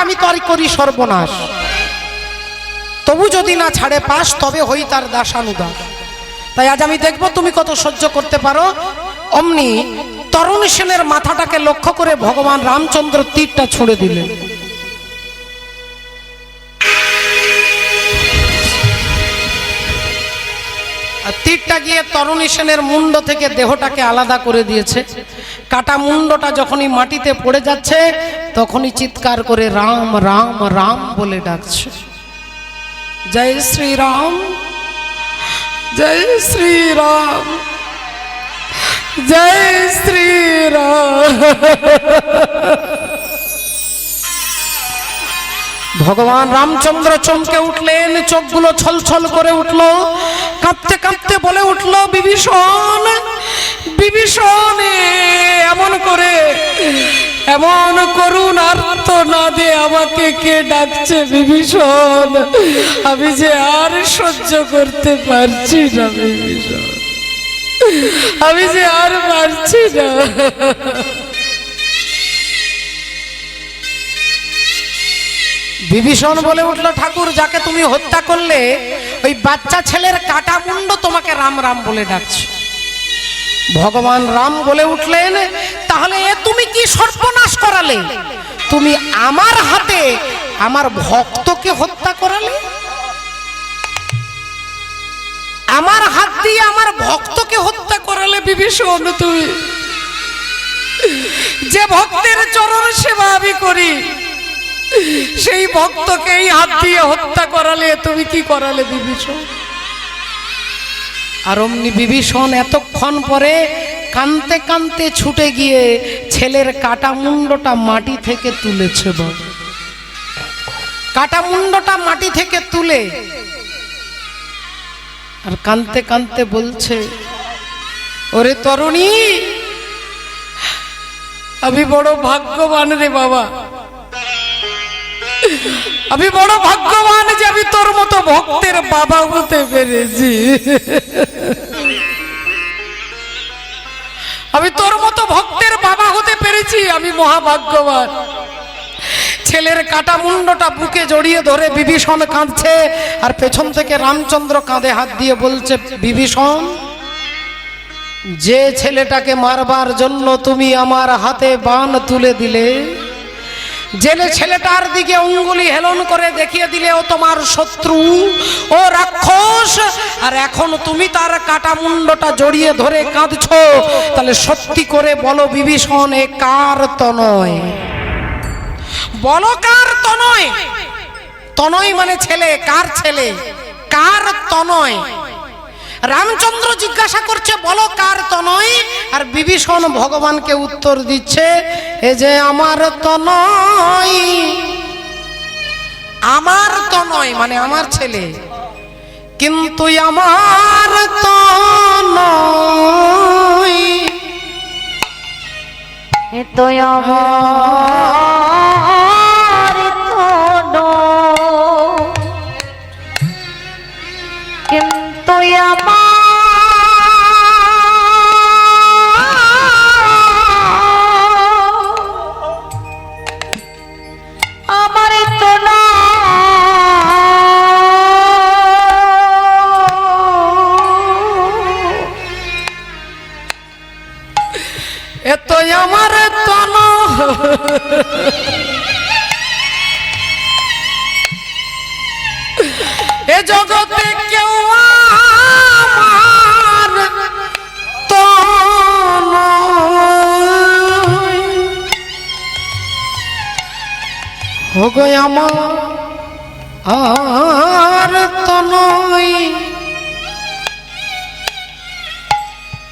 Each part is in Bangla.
আমি তরি করি সর্বনাশ। তবু যদি না ছাড়ে পাশ, তবে হই তার দাসানুদাস। তাই আজ আমি দেখব তুমি কত সহ্য করতে পারো। অমনি তরুণ সেনের মাথাটাকে লক্ষ্য করে ভগবান রামচন্দ্র তীরটা ছুঁড়ে দিলেন। আর তীরটা গিয়ে তরুণী সেনের মুন্ড থেকে দেহটাকে আলাদা করে দিয়েছে। কাটা মুন্ডটা যখনই মাটিতে পড়ে যাচ্ছে, তখনই চিৎকার করে রাম রাম রাম বলে ডাকছে। জয় শ্রীরাম, জয় শ্রীরাম, জয় শ্রীরাম। ভগবান রামচন্দ্র চমকে উঠলেন, চোখগুলো ছলছল করে উঠল, কাঁপতে কাঁপতে বলে উঠল, বিভীষণ, বিভীষণ, এমন করুণ আর্তনাদে আমাকে কে ডাকছে বিভীষণ? আমি যে আর সহ্য করতে পারছি না বিভীষণ, আমি যে আর পারছি না। বিভীষণ বলে উঠল, ঠাকুর, যাকে তুমি হত্যা করলে ওই বাচ্চা ছেলের কাটা মুন্ড তোমাকে রাম রাম বলে ডাকছে। ভগবান রাম বলে উঠলেন, তাহলে এ তুমি কি সর্বনাশ করালে? তুমি আমার হাতে আমার ভক্তকে হত্যা করালে, আমার হাত দিয়ে আমার ভক্তকে হত্যা করালে। বিভীষণ, তুমি যে ভক্তের চরণ সেবা আমি করি, সেই ভক্তকে এই হাত দিয়ে হত্যা করালে, তুমি কি করালে বিভীষণ? আর অমনি বিভীষণ এতক্ষণ পরে কাঁদতে কাঁদতে ছুটে গিয়ে ছেলের কাটা মুন্ডটা মাটি থেকে তুলেছে। কাটা মুন্ডটা মাটি থেকে তুলে আর কাঁদতে কাঁদতে বলছে, ওরে তরুণী, আমি বড় ভাগ্যবান রে বাবা, আমি বড় ভাগ্যবান যে আমি তোর মতো ভক্তের বাবা হতে পেরেছি। আমি তোর মতো ভক্তের বাবা হতে পেরেছি, আমি মহাভাগ্যবান। ছেলের কাটা মুন্ডটা বুকে জড়িয়ে ধরে বিভীষণ কাঁদছে, আর পেছন থেকে রামচন্দ্র কাঁধে হাত দিয়ে বলছে, বিভীষণ, যে ছেলেটাকে মারবার জন্য তুমি আমার হাতে বাণ তুলে দিলে, জেলে ছেলেটার দিকে অঙ্গুলি হেলন করে দেখিয়ে দিলে ও তোমার শত্রু, ও রাক্ষস, আর এখন তুমি তার কাটা মুন্ডটা জড়িয়ে ধরে কাঁদছো, তাহলে সত্যি করে বলো বিভীষণ, এ কার তনয়? বলো কার তনয়? তনয় মানে ছেলে, কার ছেলে, কার তনয়? রামচন্দ্র জিজ্ঞাসা করছে, বলো কার তনয়? আর বিভীষণ ভগবানকে উত্তর দিচ্ছে, এ যে আমার তনয়। আমার তনয় মানে আমার ছেলে, কিন্তু আমার তনয়, এ তো আমার তনয়, কিন্তু আমার তো না। এত আমার তন, এ জগতে কেউ আমার তন, হোগো আমার তনয়,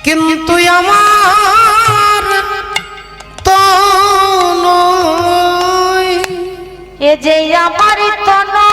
কিন্তু আমার তনয়, এ যে আমার তনয়।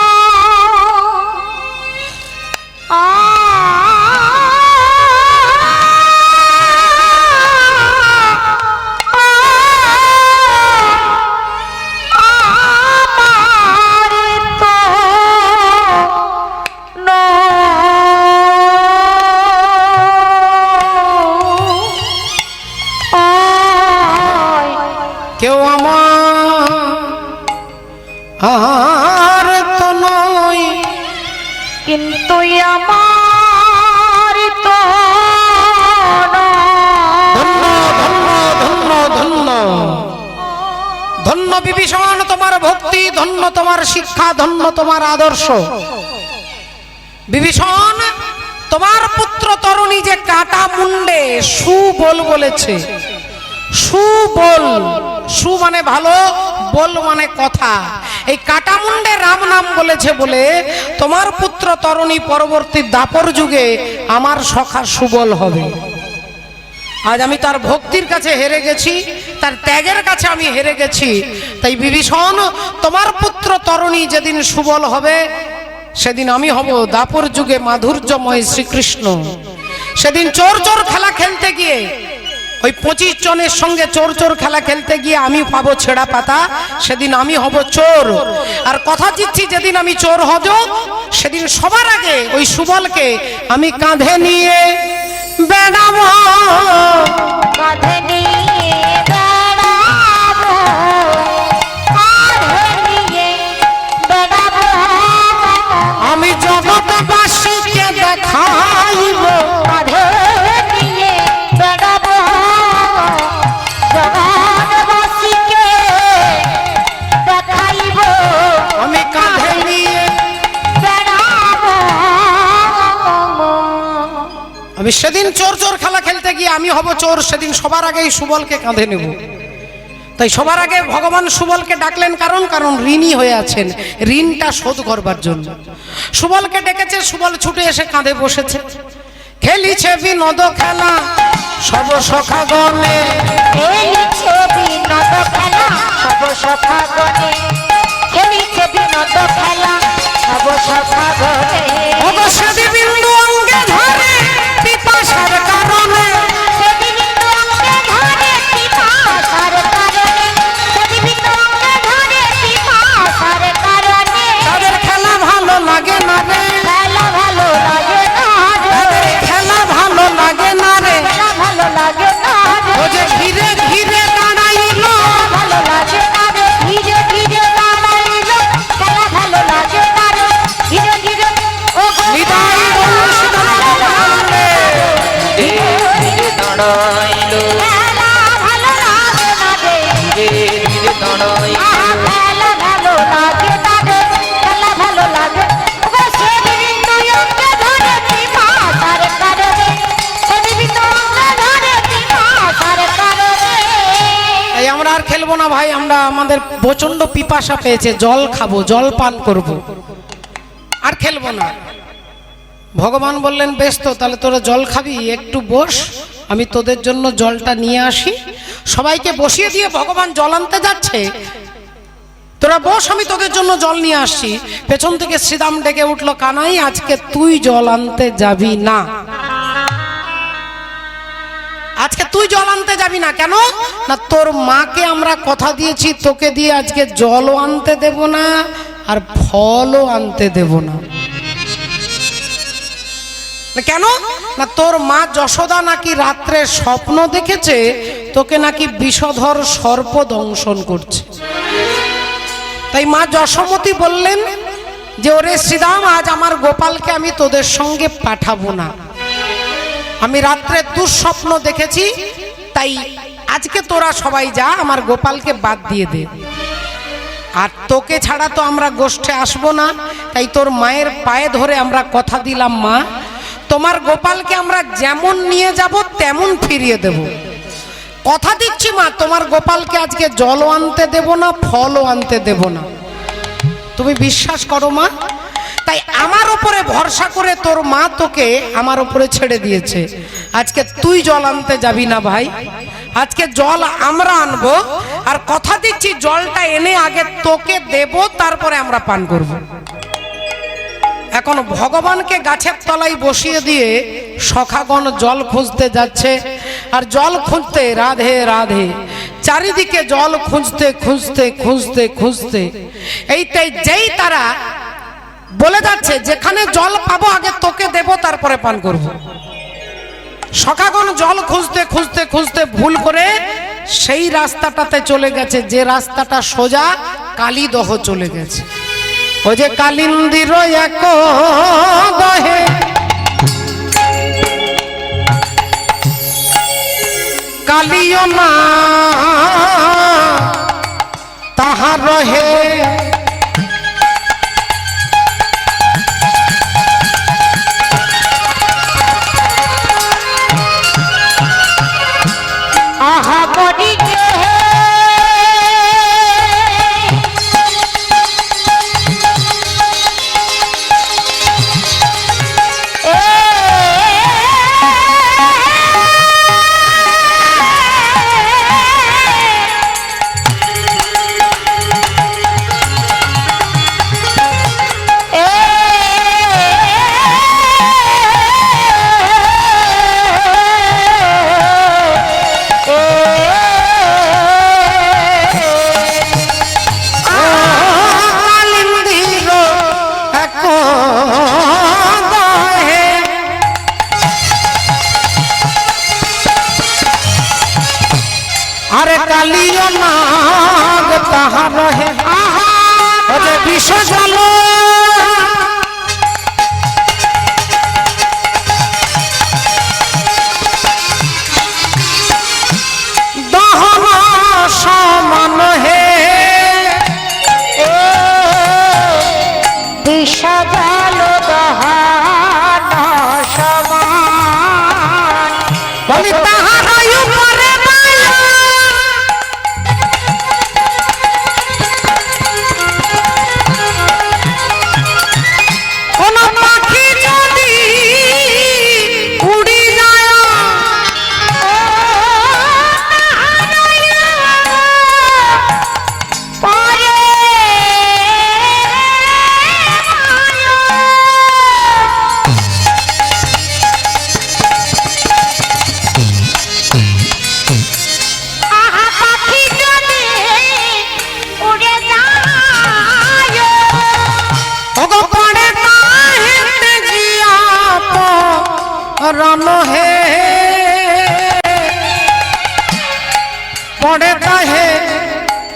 কেউ আর তো নয়, কিন্তু আমার তো ধন্য ধন্য ধন্য ধন্য ধন্য বিভীষণ তোমার ভক্তি, ধন্য তোমার শিক্ষা, ধন্য তোমার আদর্শ। বিভীষণ তোমার পুত্র তরুণী যে কাটা মুন্ডে সুবল বলেছে, সুবল, সু মানে ভালো, বল মানে কথা। এই কাটা মুন্ডে রাম নাম বলেছে বলে তোমার পুত্র তরুণী পরবর্তী দাপর যুগে আমার সখা সুবল হবে। আজ আমি তার ভক্তির কাছে হেরে গেছি, তার ত্যাগের কাছে আমি হেরে গেছি। তাই বিভীষণ তোমার পুত্র তরুণী যেদিন সুবল হবে সেদিন আমি হব দাপর যুগে মাধুর্যময় শ্রীকৃষ্ণ। সেদিন চোর চোর খেলা খেলতে গিয়ে, ওই 25 জনের সঙ্গে চোর চোর খেলা খেলতে গিয়ে আমি পাবো ছেঁড়া পাতা, সেদিন আমি হব চোর। আর কথা দিচ্ছি যেদিন আমি চোর হব সেদিন সবার আগে ওই সুবলকে আমি কাঁধে নিয়ে বেড়াবো, কাঁধে নিয়ে বেড়াবো, কাঁধে নিয়ে বেড়াবো, আমি জগৎবাসীকে দেখাইব, কাঁধে নিয়ে বেড়াবো, জগৎবাসীকে দেখাইব, আমি কাঁধে নিয়ে, বেড়াবো। আমি সেদিন চোর চোর খেলা খেলতে গিয়ে আমি হব চোর, সেদিন সবার আগে এই সুবলকে কাঁধে নেব। তাই সবার আগে ভগবান সুবলকে ডাকলেন, কারণ ঋণী হয়ে আছেন, ঋণটা শোধ করবার জন্য সুবলকে ডেকেছে। সুবল ছুটে এসে কাঁধে বসেছে। খেলিছে বিনোদ খেলা সব সখাগণে, খেলিছে বিনোদ খেলা সব সখাগণে, খেলিছে বিনোদ খেলা সব সখাগণে, ওগো সেদি বিন্দু অঙ্গে ধরে পিপাসার কারণে, সেদি বিন্দু অঙ্গে ধরে পিপাসার কারণে, সেদি বিন্দু অঙ্গে ধরে পিপাসার কারণে, তাদের খেলা ভালো লাগে না রে, খেলা ভালো লাগে না তাদের রে, খেলা ভালো লাগে না রে, খেলা ভালো লাগে না রে, ও যে ধীরে ধীরে দাঁড়াইলো, ভালো লাগে না রে, ধীরে ধীরে দাঁড়াইলো, খেলা ভালো লাগে না রে, ধীরে ধীরে ও গো নিতাই বংশধরে, ধীরে দাঁড়াইলো, খেলা ভালো লাগে না রে, ধীরে দাঁড়াইলো, খেলা ভালো লাগে না রে, খেলা ভালো লাগে ও গো সেদিন তুই অঙ্গে ধরে পিপাসার কারণে, সেদিন তুই অঙ্গে ধরে পিপাসার কারণে। এই আমরা আর খেলবো না ভাই, আমরা আমাদের প্রচন্ড পিপাসা পেয়েছে, জল খাবো, জল পান করব, আর খেলবো না। ভগবান বললেন বেশ তো, তাহলে তোরা জল খাবি, একটু বস, আমি তোদের জন্য জলটা নিয়ে আসি। সবাইকে বসিয়ে দিয়ে ভগবান জল আনতে যাচ্ছে, তোরা বস, আমি তোদের জন্য জল নিয়ে আসছি। পেছন থেকে শ্রীরাম ডেকে উঠলো, কানাই আজকে তুই জল আনতে যাবি না, আজকে তুই জল আনতে যাবি না। কেন না, তোর মাকে আমরা কথা দিয়েছি তোকে দিয়ে আজকে জলও আনতে দেব না আর ফলও আনতে দেব না। কেন না, তোর মা যশোদা নাকি রাত্রে স্বপ্ন দেখেছে তোকে নাকি বিষধর সর্প দংশন করছে। তাই মা যশোমতী বললেন যে ওরে শ্রীরাম, আজ আমার গোপালকে আমি তোদের সঙ্গে পাঠাবো না, আমি রাত্রে দুঃস্বপ্ন দেখেছি, তাই আজকে তোরা সবাই যা, আমার গোপালকে বাদ দিয়ে দে। আর তোকে ছাড়া তো আমরা গোষ্ঠে আসবো না, তাই তোর মায়ের পায়ে ধরে আমরা কথা দিলাম, মা তোমার গোপালকে আমরা যেমন নিয়ে যাব তেমন ফিরিয়ে দেব। কথা দিচ্ছি মা, তোমার গোপালকে আজকে জলও আনতে দেব না, ফলও আনতে দেব না, তুমি বিশ্বাস করো মা। তাই আমার উপরে ভরসা করে তোর মা তোকে আমার উপরে ছেড়ে দিয়েছে। আজকে তুই জল আনতে যাবি না ভাই, আজকে জল আমরা আনবো, আর কথা দিচ্ছি জলটা এনে আগে তোকে দেব, তারপরে আমরা পান করব। এখন ভগবানকে গাছের তলায় বসিয়ে দিয়ে সখাগণ জল খুঁজতে যাচ্ছে, আর জল খুঁজতে রাধে রাধে, চারিদিকে জল খুঁজতে খুঁজতে খুঁজতে খুঁজতে এইটাই যেই তারা বলে যাচ্ছে যেখানে জল পাবো আগে তোকে দেব, তারপরে পান করব। সখাগণ জল খুঁজতে খুঁজতে খুঁজতে ভুল করে সেই রাস্তাটাতে চলে গেছে যে রাস্তাটা সোজা কালীদহ চলে গেছে। ও যে কালিন্দির এক দহে কালিও না তাহার রহে, আহা বনিকে আরে কালিও নাগ তাহার রহে, ও যে বিষ জল দহন সমান হে, বিষাদল দহন সমান, বলি তাহার উপরে রণ হে পড়ে তাহে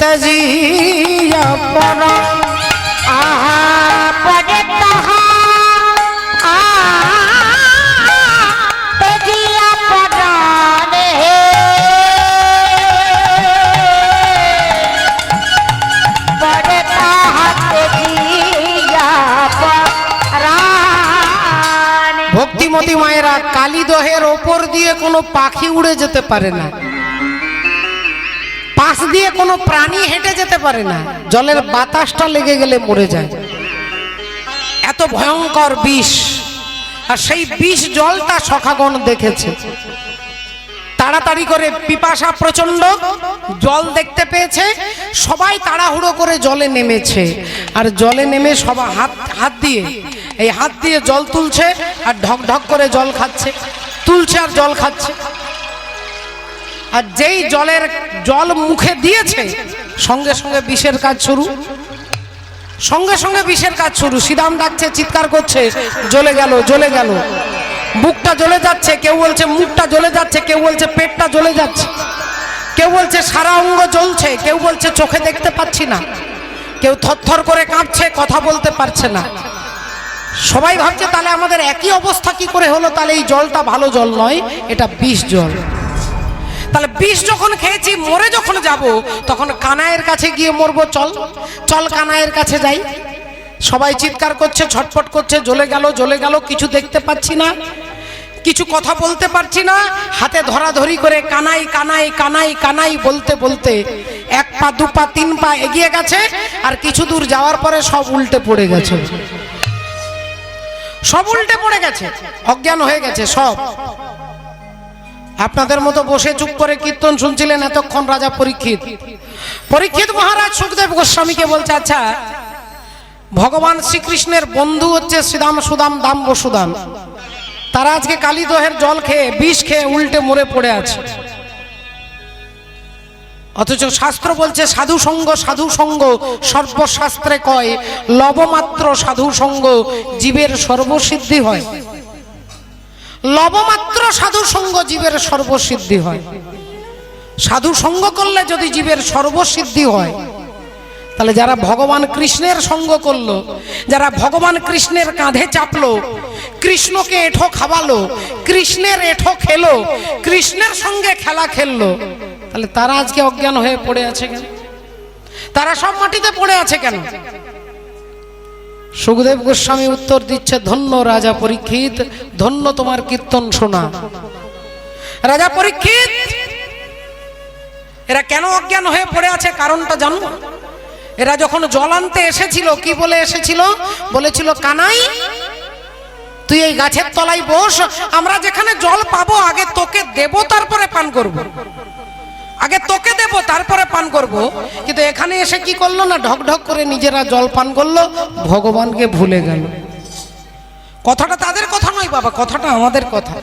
তেজিয়া পড়া, আহা পড়ে তাহা তেজিয়া পড়ান হে, পড়ে তাহা তেজিয়া পড়ান। ভক্তিমতী মায়েরা, কালীদহের ওপর দিয়ে কোনো পাখি উড়ে যেতে পারে না, পাশ দিয়ে কোনো প্রাণী হেঁটে যেতে পারে না, জলের বাতাসটা লেগে গেলে মরে যায়। এত ভয়ঙ্কর বিষ, আর সেই বিষ জলটা সখাগণ দেখেছে। তাড়াতাড়ি করে পিপাসা প্রচন্ড, জল দেখতে পেয়েছে, সবাই তাড়াহুড়ো করে জলে নেমেছে। আর জলে নেমে সবাই হাত দিয়ে এই হাত দিয়ে জল তুলছে আর ঢক ঢক করে জল খাচ্ছে, তুলছে আর জল খাচ্ছে। আর যেই জল মুখে দিয়েছে সঙ্গে সঙ্গে বিষের কাজ শুরু, সঙ্গে সঙ্গে বিষের কাজ শুরু। শ্রীরাম ডাকছে, চিৎকার করছে, জ্বলে গেল জ্বলে গেল, বুকটা জ্বলে যাচ্ছে, কেউ বলছে মুখটা জ্বলে যাচ্ছে, কেউ বলছে পেটটা জ্বলে যাচ্ছে, কেউ বলছে সারা অঙ্গ জ্বলছে, কেউ বলছে চোখে দেখতে পাচ্ছি না, কেউ থরথর করে কাঁপছে, কথা বলতে পারছে না। সবাই ভাবছে তাহলে আমাদের একই অবস্থা কি করে হলো, তাহলে এই জলটা ভালো জল নয়, এটা বিষ জল। তাহলে বিষ যখন খেয়েছি, মরে যখন যাব, তখন কানাইয়ের কাছে গিয়ে মরবো, চল চল কানাইয়ের কাছে যাই। সবাই চিৎকার করছে, ছটফট করছে, জ্বলে গেল জ্বলে গেল, কিছু দেখতে পাচ্ছি না, কিছু কথা বলতে পারছি না, হাতে ধরাধরি করে কানাই কানাই কানাই কানাই বলতে বলতে এক পা দু পা তিন পা এগিয়ে গেছে। আর কিছু দূর যাওয়ার পরে সব উল্টে পড়ে গেছে, সব উল্টে পড়ে গেছে, অজ্ঞান হয়ে গেছে সব। আপনাদের মতো বসে চুপ করে কীর্তন শুনছিলেন এতক্ষণ রাজা পরীক্ষিত। পরীক্ষিত মহারাজ সুখদেব গোস্বামীকে বলছে, আচ্ছা ভগবান শ্রীকৃষ্ণের বন্ধু হচ্ছে শ্রীদাম সুদাম দাম বসুদাম, তারা আজকে কালীদহের জল খেয়ে বিষ খেয়ে উল্টে মরে পড়ে আছে, অথচ শাস্ত্র বলছে সাধু সঙ্গ সর্বশাস্ত্রে কয় লবমাত্র সাধু সঙ্গ জীবের সর্বসিদ্ধি হয়। লবমাত্র সাধু সঙ্গ জীবের সর্বসিদ্ধি হয়। সাধু সঙ্গ করলে যদি জীবের সর্বসিদ্ধি হয়, তাহলে যারা ভগবান কৃষ্ণের সঙ্গ করলো, যারা ভগবান কৃষ্ণের কাঁধে চাপলো, কৃষ্ণকে এঁঠো খাওয়ালো, কৃষ্ণের এঁঠো খেলো, কৃষ্ণের সঙ্গে খেলা খেললো, তাহলে তারা আজকে অজ্ঞান হয়ে পড়ে আছে কেন? তারা সব মাটিতে পড়ে আছে কেন? সুখদেব গোস্বামী উত্তর দিচ্ছে, ধন্য রাজা পরীক্ষিত, ধন্য তোমার কীর্তন শোনা। রাজা পরীক্ষিত, এরা কেন অজ্ঞান হয়ে পড়ে আছে কারণটা জানো? এরা যখন জল আনতে এসেছিল, কি বলে এসেছিল? বলেছিল, কানাই তুই এই গাছের তলায় বস, আমরা যেখানে জল পাবো আগে তোকে দেব, তারপরে পান করব। আগে তোকে দেব, তারপরে পান করব। কিন্তু এখানে এসে কি করলো না, ঢক ঢক করে নিজেরা জল পান করলো, ভগবানকে ভুলে গেল। কথাটা তাদের কথা নয় বাবা, কথাটা আমাদের কথা।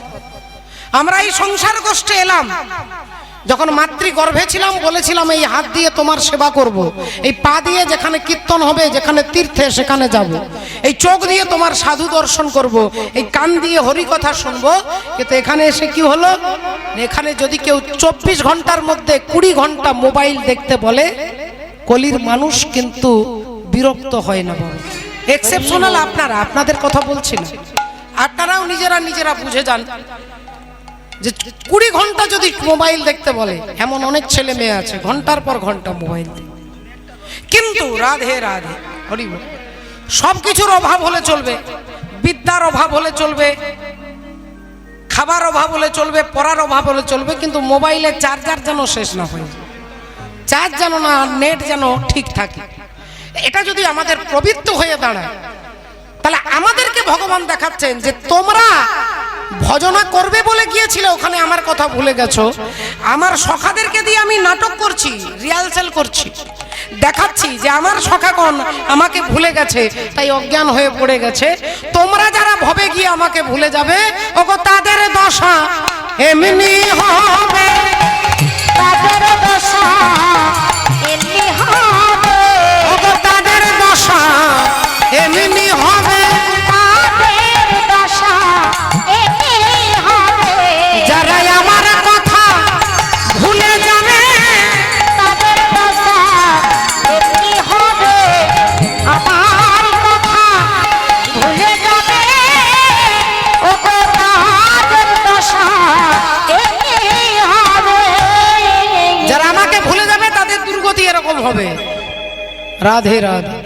আমরা এই সংসার গোষ্ঠে এলাম, যখন মাতৃগর্ভে ছিলাম বলেছিলাম এই হাত দিয়ে তোমার সেবা করব, এই পা দিয়ে যেখানে কীর্তন হবে, যেখানে তীর্থে সেখানে যাব, এই চোখ দিয়ে তোমার সাধু দর্শন করব, এই কান দিয়ে হরি কথা শুনবো। কিন্তু এখানে এসে কি হলো, এখানে যদি কেউ 24 ঘন্টার মধ্যে 20 ঘন্টা মোবাইল দেখতে বলে, কলির মানুষ কিন্তু বিরক্ত হয় না বাবা। এক্সেপশনাল আপনারা, আপনাদের কথা বলছি না, আপনারাও নিজেরা বুঝে যান যে 20 ঘন্টা যদি মোবাইল দেখতে বলে, এমন অনেক ছেলে মেয়ে আছে ঘন্টার পর ঘন্টা মোবাইল দেখে। কিন্তু রাধে রাধে হরি বল, সবকিছুর অভাব হলে চলবে, বিদ্যার অভাব হলে চলবে, খাবার অভাব হলে চলবে, পড়ার অভাব হলে চলবে, কিন্তু মোবাইলের চার্জার যেন শেষ না হয়, চার্জ যেন না, নেট যেন ঠিক থাকে। এটা যদি আমাদের প্রবৃত্ত হয়ে দাঁড়ায়, তাহলে আমাদেরকে ভগবান দেখাচ্ছেন যে তোমরা ভজনা করবে বলে গিয়েছিলে, ওখানে আমার কথা ভুলে গেছো। আমার সখাদেরকে দিয়ে আমি নাটক করছি, রিহার্সাল করছি, দেখাচ্ছি যে আমার সখাগণ আমাকে ভুলে গেছে, তাই অজ্ঞান হয়ে পড়ে গেছে। তোমরা যারা ভবে গিয়ে আমাকে ভুলে যাবে, ওগো তাদের দশা এমনি হবে, তাদের দশা এমনি হবে, ওগো তাদের দশা এমনি হবে, তাদের দশা এমনি হবে, যারা আমার কথা ভুলে যাবে, তাদের দশা এমনি হবে, আমার কথা ভুলে যাবে, ওগো তাদের দশা এমনি হবে। যারা আমাকে ভুলে যাবে তাদের দুর্গতি এরকম হবে। রাধে রাধে।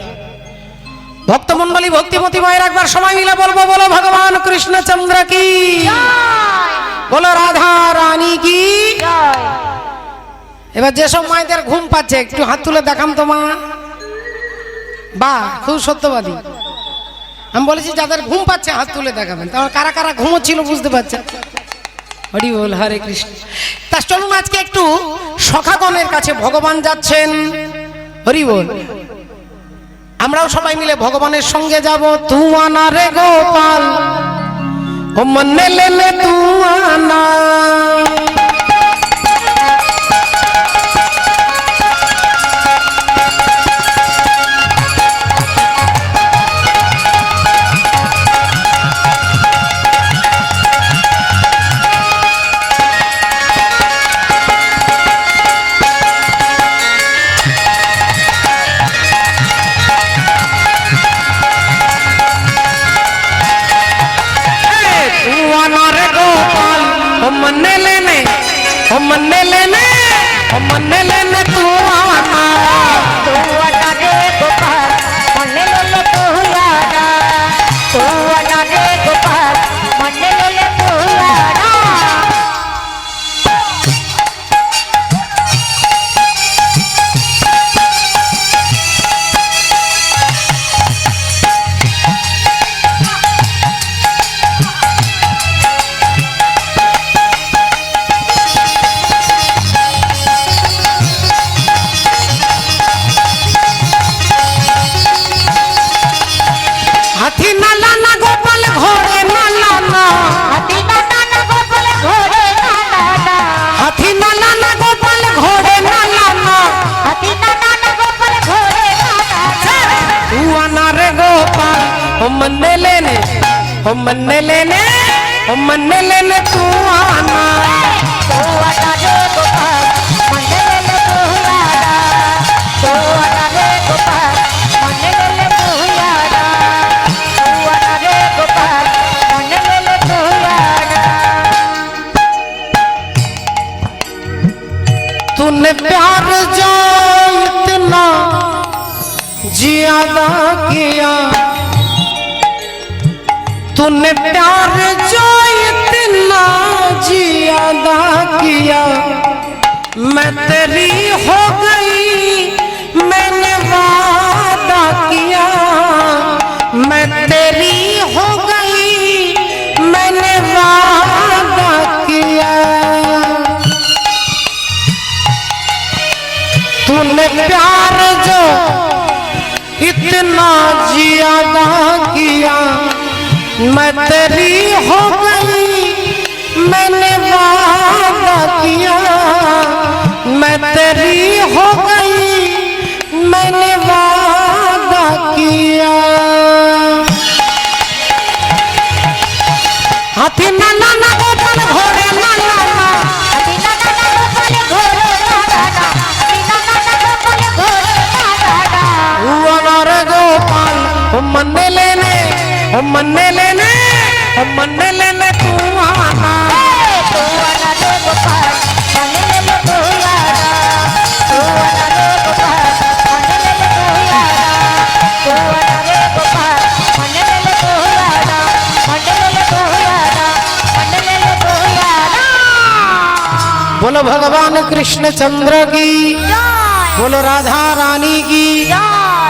ভক্তমন্ডলী, ভক্তিমতী মায়ের একবার সময় মিলে বলবো, বলো ভগবান কৃষ্ণচন্দ্র কি, বলো রাধা রানী কি। জয়। এবার যেসব মায়েদের ঘুম পাচ্ছে একটু হাত তুলে দেখাম তো মা। বাহ, খুব সত্যবাদী। আমি বলেছি যাদের ঘুম পাচ্ছে হাত তুলে দেখাবেন, তাহলে কারা কারা ঘুমোচ্ছিল বুঝতে পারছেন। হরি বল, হরে কৃষ্ণ। তা চলুন আজকে একটু সখাগণের কাছে, ভগবান যাচ্ছেন, হরি বল। আমরাও সবাই মিলে ভগবানের সঙ্গে যাব। তু আনা রে গোপাল, ও মনে লেলে তু আনা, मन्ने लेने, ओ मन्ने लेने, ओ मन्ने लेने तू आना, तू आना रे गोपाल, मन्ने लेले तू आना, तू आना रे गोपाल, मन्ने लेले तू आना। हाथी नाला ना गोपाल घोड़े नाला ना, हाथी नाना ना गोपाल घोड़े नाना ना, हाथी नाला ना गोपाल घोड़े नाला ना, हाथी नाना ना गोपाल घोड़े नाना ना। तू आना रे गोपाल, ओ मन्ने लेने, ओ मन्ने लेने, ओ मन्ने लेने तू आना, तू आना रे गोपाल, मन्ने लेले तू आना, तू आना रे गोपाल। जियादा किया तूने प्यार जो इतना जियादा किया मैं तेरी हो गई मैंने वादा किया मैं तेरी हो गई मैंने वादा किया तूने प्यार जो इतना ज्यादा किया मैं तेरी हो गई मैंने वादा किया मैं तेरी हो गई मैंने वादा किया हाथी ना ना ना गोपाल घोड़े ना ना ना मन्ने लेने मन्ने लेने तू आना तू आना रे गोपाल मन्ने ले तू यारा तू आना रे गोपाल मन्ने ले तू यारा तू आना रे गोपाल मन्ने ले तू यारा मन्ने ले तू यारा मन्ने ले तू यारा बोलो भगवान कृष्ण चंद्र की बोलो राधा रानी की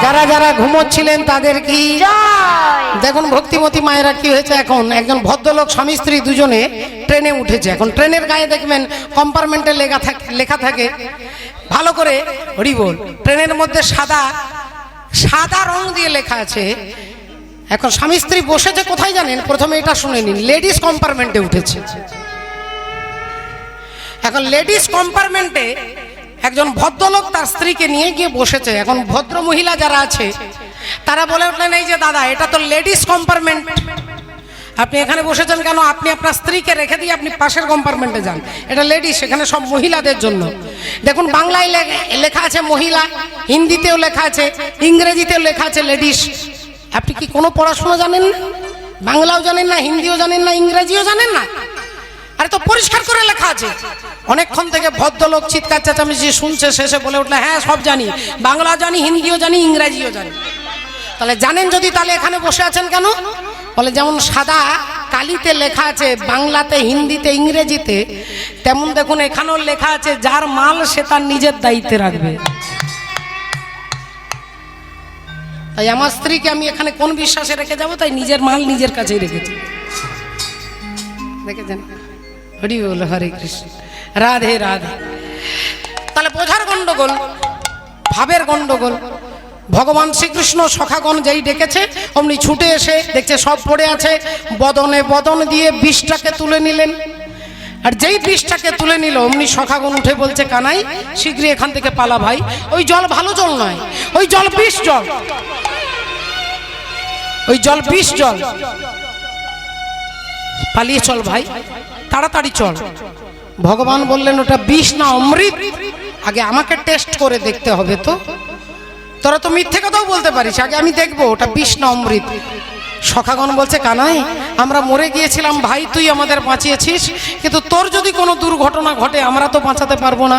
যারা যারা ঘুমোচ্ছিলেন তাদের কি দেখুন ভক্তিমতী মায়েরা কি হয়েছে এখন একজন ভদ্রলোক স্বামী স্ত্রী দুজনে ট্রেনে উঠেছে এখন ট্রেনের গায়ে দেখবেন কম্পার্টমেন্টে লেখা থাকে ভালো করে হরি বল ট্রেনের মধ্যে সাদা সাদা রং দিয়ে লেখা আছে এখন স্বামী স্ত্রী বসেছে কোথায় জানেন প্রথমে এটা শুনে নিন লেডিস কম্পার্টমেন্টে উঠেছে এখন লেডিস কম্পার্টমেন্টে একজন ভদ্রলোক তার স্ত্রীকে নিয়ে গিয়ে বসেছে এখন ভদ্র মহিলা যারা আছে তারা বলে উঠলেন এই যে দাদা এটা তো লেডিস কম্পার্টমেন্ট আপনি এখানে বসেছেন কেন আপনি আপনার স্ত্রীকে রেখে দিয়ে আপনি পাশের কম্পার্টমেন্টে যান এটা লেডিস এখানে সব মহিলাদের জন্য দেখুন বাংলায় লেখা আছে মহিলা হিন্দিতেও লেখা আছে ইংরেজিতেও লেখা আছে লেডিস আপনি কি কোনো পড়াশোনা জানেন না বাংলাও জানেন না হিন্দিও জানেন না ইংরেজিও জানেন না আরে তো পরিষ্কার করে লেখা আছে অনেকক্ষণ থেকে ভদ্রলোক চিৎকার চেঁচামেচি শুনছে শেষে বলে উঠলে হ্যাঁ সব জানি বাংলা জানি হিন্দিও জানি ইংরেজিও জানি তাহলে জানেন যদি তাহলে এখানে বসে আছেন কেন বলে যেমন সাদা কালিতে লেখা আছে বাংলাতে হিন্দিতে ইংরেজিতে তেমন দেখুন এখানেও লেখা আছে যার মাল সে তার নিজের দায়িত্বে রাখবে তাই আমার স্ত্রীকে আমি এখানে কোন বিশ্বাসে রেখে যাব তাই নিজের মাল নিজের কাছেই রেখেছি দেখেছেন হরি বল হরে কৃষ্ণ রাধে রাধে তাহলে বোঝার গন্ডগোল ভাবের গন্ডগোল ভগবান শ্রীকৃষ্ণ সখাগণ যেই ডেকেছে অমনি ছুটে এসে দেখছে সব পড়ে আছে বদনে বদন দিয়ে বিষটাকে তুলে নিলেন আর যেই বিষটাকে তুলে নিল অমনি সখাগণ উঠে বলছে কানাই শীঘ্রই এখান থেকে পালা ভাই ওই জল ভালো জল নয় ওই জল বিষ জল ওই জল বিষ জল পালিয়ে চল ভাই তাড়াতাড়ি চল ভগবান বললেন ওটা বিষ না অমৃত আগে আমাকে টেস্ট করে দেখতে হবে তো তোরা তো মিথ্যে কথাও বলতে পারিস আগে আমি দেখবো ওটা বিষ না অমৃত সখাগণ বলছে কানাই আমরা মরে গিয়েছিলাম ভাই তুই আমাদের বাঁচিয়েছিস কিন্তু তোর যদি কোনো দুর্ঘটনা ঘটে আমরা তো বাঁচাতে পারবো না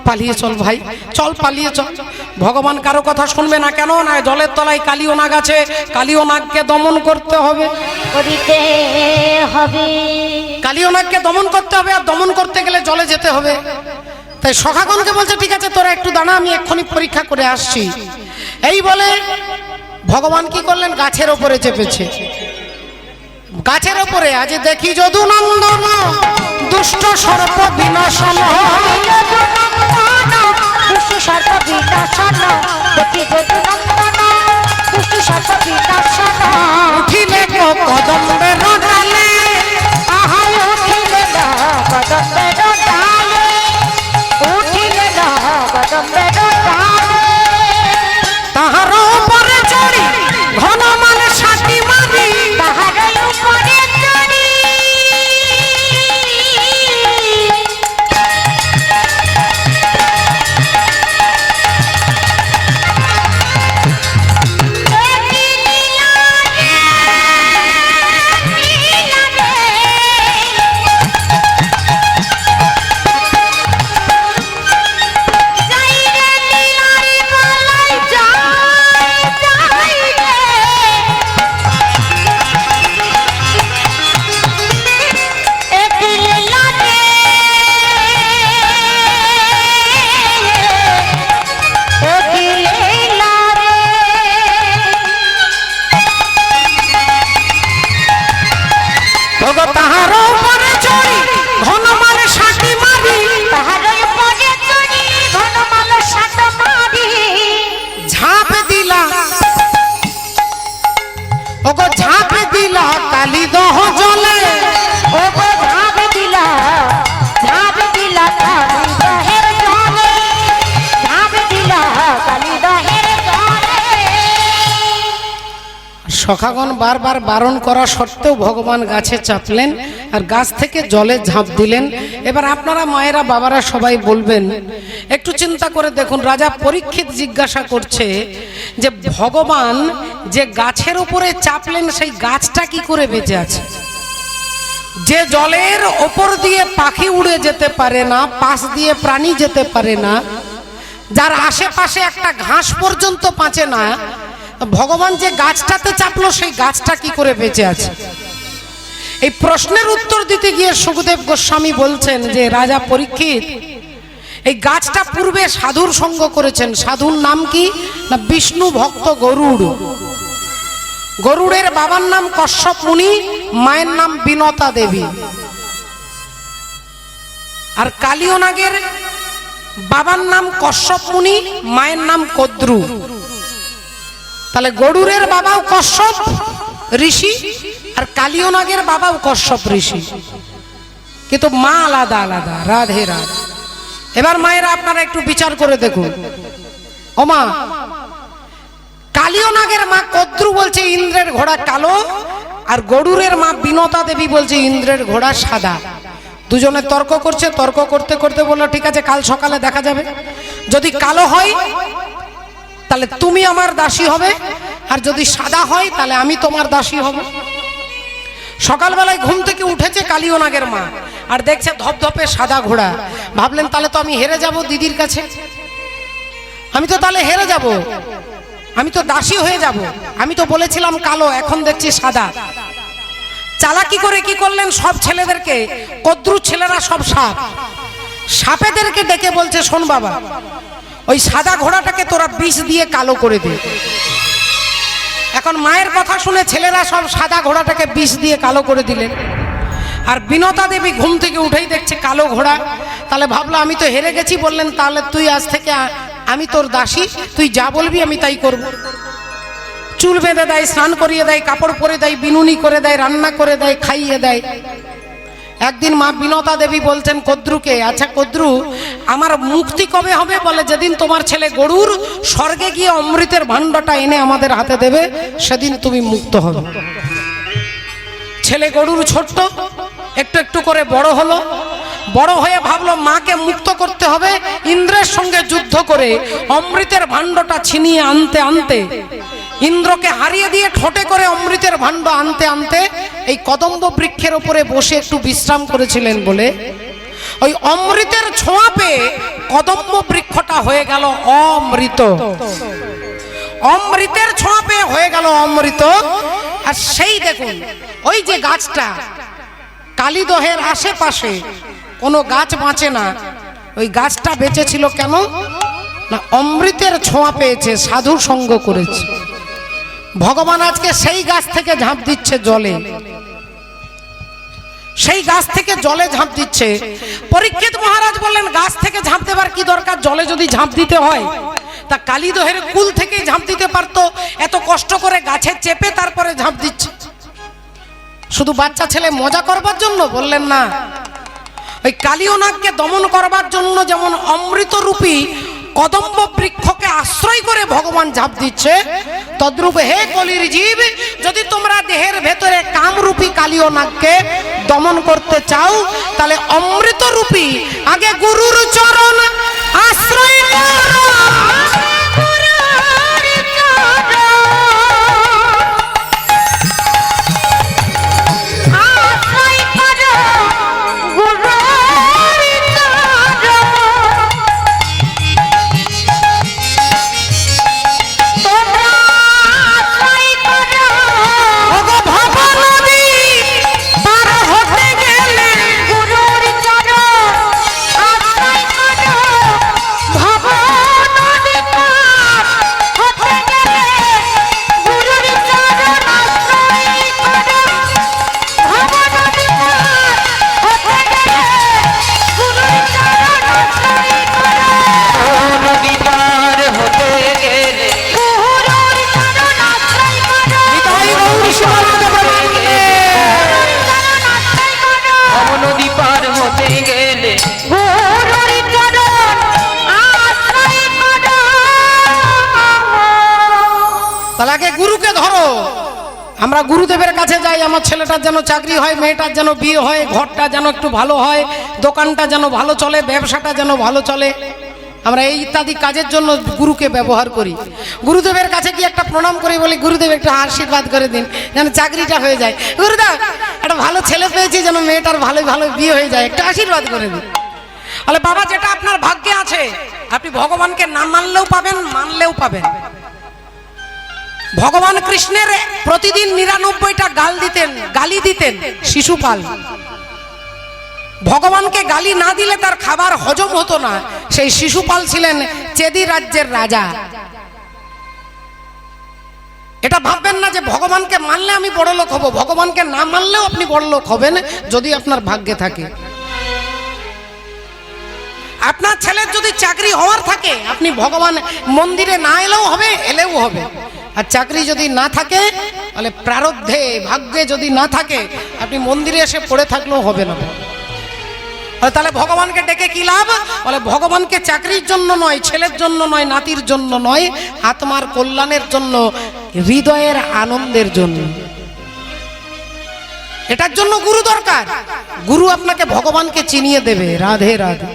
পালিয়ে চল ভাই চল পালিয়ে চল ভগবান কারো কথা শুনবে না কেন না জলের তলায় কালীয় নাগ আছে কালীয় নাগকে দমন করতে হবে কালীয় নাগকে দমন করতে হবে আর দমন করতে গেলে জলে যেতে হবে তাই সখাগণকে বলছে ঠিক আছে তোরা একটু দাঁড়া আমি এক্ষুনি পরীক্ষা করে আসছি এই বলে ভগবান কি করলেন গাছের ওপরে চেপেছে গাছের ওপরে আজ দেখি যদু নন্দন দুষ্ট সর্প বিনাশন দুষ্ট সর্প বিনাশন দেখি যদু নন্দন দুষ্ট সর্প বিনাশন উঠিলে কদম্বের ডালে আহা উঠিলে কদম্বের ডালে উঠিলে কদম্বের ডালে তাহার উপরে চড়ি ঘন মানে সাথী মারি তাহার উপরে চড়ি সখাগণ বারবার বারণ করা সত্ত্বেও ভগবান গাছে চাপলেন আর গাছ থেকে জলে ঝাঁপ দিলেন। এবার আপনারা মায়েরা বাবারা সবাই বলবেন, একটু চিন্তা করে দেখুন, রাজা পরীক্ষিত জিজ্ঞাসা করছে যে ভগবান যে গাছের উপরে চাপলেন সেই গাছটা কি করে বেঁচে আছে? যে জলের ওপর দিয়ে পাখি উড়ে যেতে পারে না, পাশ দিয়ে প্রাণী যেতে পারে না, যার আশেপাশে একটা ঘাস পর্যন্ত পাচে না, ভগবান যে গাছটাতে চাপলো সেই গাছটা কি করে বেঁচে আছে? এই প্রশ্নের উত্তর দিতে গিয়ে সুখদেব গোস্বামী বলছেন যে রাজা পরীক্ষিত, এই গাছটা পূর্বে সাধুর সঙ্গ করেছেন। সাধুর নাম কি না বিষ্ণু ভক্ত গরুড়। গরুড়ের বাবার নাম কশ্যপ মুনি, মায়ের নাম বিনতা দেবী। আর কালিয়নাগের বাবার নাম কশ্যপ মুনি, মায়ের নাম কদ্রু। তাহলে গরুড়ের বাবাও কশ্যপ ঋষি আর কালিয়নাগের বাবাও কশ্যপ ঋষি, কিন্তু মা আলাদা আলাদা। রাধে রাধে। এবার মায়েরা আপনারা একটু বিচার করে দেখুন। ও মা, কালিয়নাগের মা কদ্রু বলছে ইন্দ্রের ঘোড়া কালো, আর গরুড়ের মা বিনতা দেবী বলছে ইন্দ্রের ঘোড়া সাদা। দুজনে তর্ক করছে, তর্ক করতে করতে বললো ঠিক আছে কাল সকালে দেখা যাবে, যদি কালো হয় তাহলে তুমি আমার দাসী হবে, আর যদি সাদা হয় তাহলে আমি তোমার দাসী হব। সকালবেলায় ঘুম থেকে উঠেছে কালিয়নাগের মা আর দেখছে ধপধপে সাদা ঘোড়া। ভাবলেন তাহলে তো আমি হেরে যাব দিদির কাছে, আমি তো তাহলে হেরে যাব, আমি তো দাসী হয়ে যাব। আমি তো বলেছিলাম কালো, এখন দেখছি সাদা। চালাকি করে কি করলেন, সব ছেলেদেরকে, কদ্রু ছেলেরা সব সাপ, সাপেদেরকে ডেকে বলছে শোন বাবা, ওই সাদা ঘোড়াটাকে তোরা বিষ দিয়ে কালো করে দে। এখন মায়ের কথা শুনে ছেলেরা সব সাদা ঘোড়াটাকে বিষ দিয়ে কালো করে দিলেন। আর বিনতা দেবী ঘুম থেকে উঠেই দেখছে কালো ঘোড়া। তাহলে ভাবলো আমি তো হেরে গেছি। বললেন তাহলে তুই আজ থেকে আমি তোর দাসী, তুই যা বলবি আমি তাই করব। চুল বেঁধে দেয়, স্নান করিয়ে দেয়, কাপড় পরে দেয়, বিনুনি করে দেয়, রান্না করে দেয়, খাইয়ে দেয়। একদিন মা বিনতা দেবী বলছেন কদ্রুকে, আচ্ছা কদ্রু, আমার মুক্তি কবে হবে? বলে যেদিন তোমার ছেলে গরুর স্বর্গে গিয়ে অমৃতের ভাণ্ডটা এনে আমাদের হাতে দেবে, সেদিন তুমি মুক্ত হবে। ছেলে গরুর ছোট্ট, একটু একটু করে বড় হলো। বড় হয়ে ভাবলো মাকে মুক্ত করতে হবে। ইন্দ্রের সঙ্গে যুদ্ধ করে অমৃতের ভাণ্ডটা ছিনিয়ে আনতে আনতে, ইন্দ্রকে হারিয়ে দিয়ে ঠোঁটে করে অমৃতের ভাণ্ড আনতে আনতে এই কদম্ব বৃক্ষের উপরে বসে একটু বিশ্রাম করেছিলেন বলে ওই অমৃতের ছোঁয়া পেয়ে কদম্ব বৃক্ষটা হয়ে গেল অমৃত। অমৃতের ছোঁয়া পেয়ে হয়ে গেল অমৃত। আর সেই দেখুন, ওই যে গাছটা, কালীদহের আশেপাশে কোনো গাছ বাঁচে না, ওই গাছটা বেঁচেছিল কেন না অমৃতের ছোঁয়া পেয়েছে, সাধু সঙ্গ করেছে। ভগবান আজকে সেই গাছ থেকে ঝাঁপ দিচ্ছে জলে, সেই গাছ থেকে জলে ঝাঁপ দিচ্ছে। পরীক্ষিত মহারাজ বললেন গাছ থেকে ঝাঁপ দেবার কি দরকার, জলে যদি ঝাঁপ দিতে হয় তা কালীদহের কুল থেকে ঝাঁপ দিতে পারতো। এত কষ্ট করে গাছে চেপে তারপরে ঝাঁপ দিচ্ছে, শুধু বাচ্চা ছেলে মজা করবার জন্য? বললেন না, ওই কালিয়নাগকে দমন করবার জন্য যেমন অমৃতরূপী কদম্ব বৃক্ষকে আশ্রয় করে ভগবান ঝাঁপ দিচ্ছে, তদ্রূপ হে কলির জীব, যদি তোমরা দেহের ভেতরে কামরূপী কালিয়নাগকে দমন করতে চাও তাহলে অমৃতরূপী আগে গুরুর চরণ আশ্রয় করো। গুরুকে ধরো, আমরা গুরুদেবের কাছে যাই, আমার ছেলেটার যেন চাকরি হয়, মেয়েটার যেন বিয়ে হয়, ঘরটা যেন একটু ভালো হয়, দোকানটা যেন ভালো চলে, ব্যবসাটা যেন ভালো চলে। আমরা এই ইত্যাদি কাজের জন্য গুরুকে ব্যবহার করি। গুরুদেবের কাছে কি একটা প্রণাম করি, বলি গুরুদেব একটু আশীর্বাদ করে দিন যেন চাকরিটা হয়ে যায়, গুরুদেব একটা ভালো ছেলে পেয়েছি যেন মেয়েটার ভালো ভালো বিয়ে হয়ে যায়, একটু আশীর্বাদ করে দিন। বলে বাবা যেটা আপনার ভাগ্যে আছে, আপনি ভগবানকে না মানলেও পাবেন, মানলেও পাবেন। ভগবান কৃষ্ণের প্রতিদিন 99টা গালি দিতেন শিশুপাল। ভগবানকে গালি না দিলে তার খাবার হজম হতো না। সেই শিশুপাল ছিলেন চেদি রাজ্যের রাজা। এটা ভাববেন না যে ভগবানকে মানলে আমি বড় লোক হব, ভগবানকে না মানলেও আপনি বড় লোক হবেন যদি আপনার ভাগ্যে থাকে। আপনার ছেলের যদি চাকরি হওয়ার থাকে, আপনি ভগবান মন্দিরে না এলেও হবে, এলেও হবে। আর চাকরি যদি না থাকে, তাহলে প্রারব্ধে ভাগ্যে যদি না থাকে, আপনি মন্দিরে এসে পড়ে থাকলেও হবে না। তাহলে ভগবানকে ডেকে কি লাভ? বলে ভগবানকে চাকরির জন্য নয়, ছেলের জন্য নয়, নাতির জন্য নয়, আত্মার কল্যাণের জন্য, হৃদয়ের আনন্দের জন্য। এটার জন্য গুরু দরকার। গুরু আপনাকে ভগবানকে চিনিয়ে দেবে। রাধে রাধে।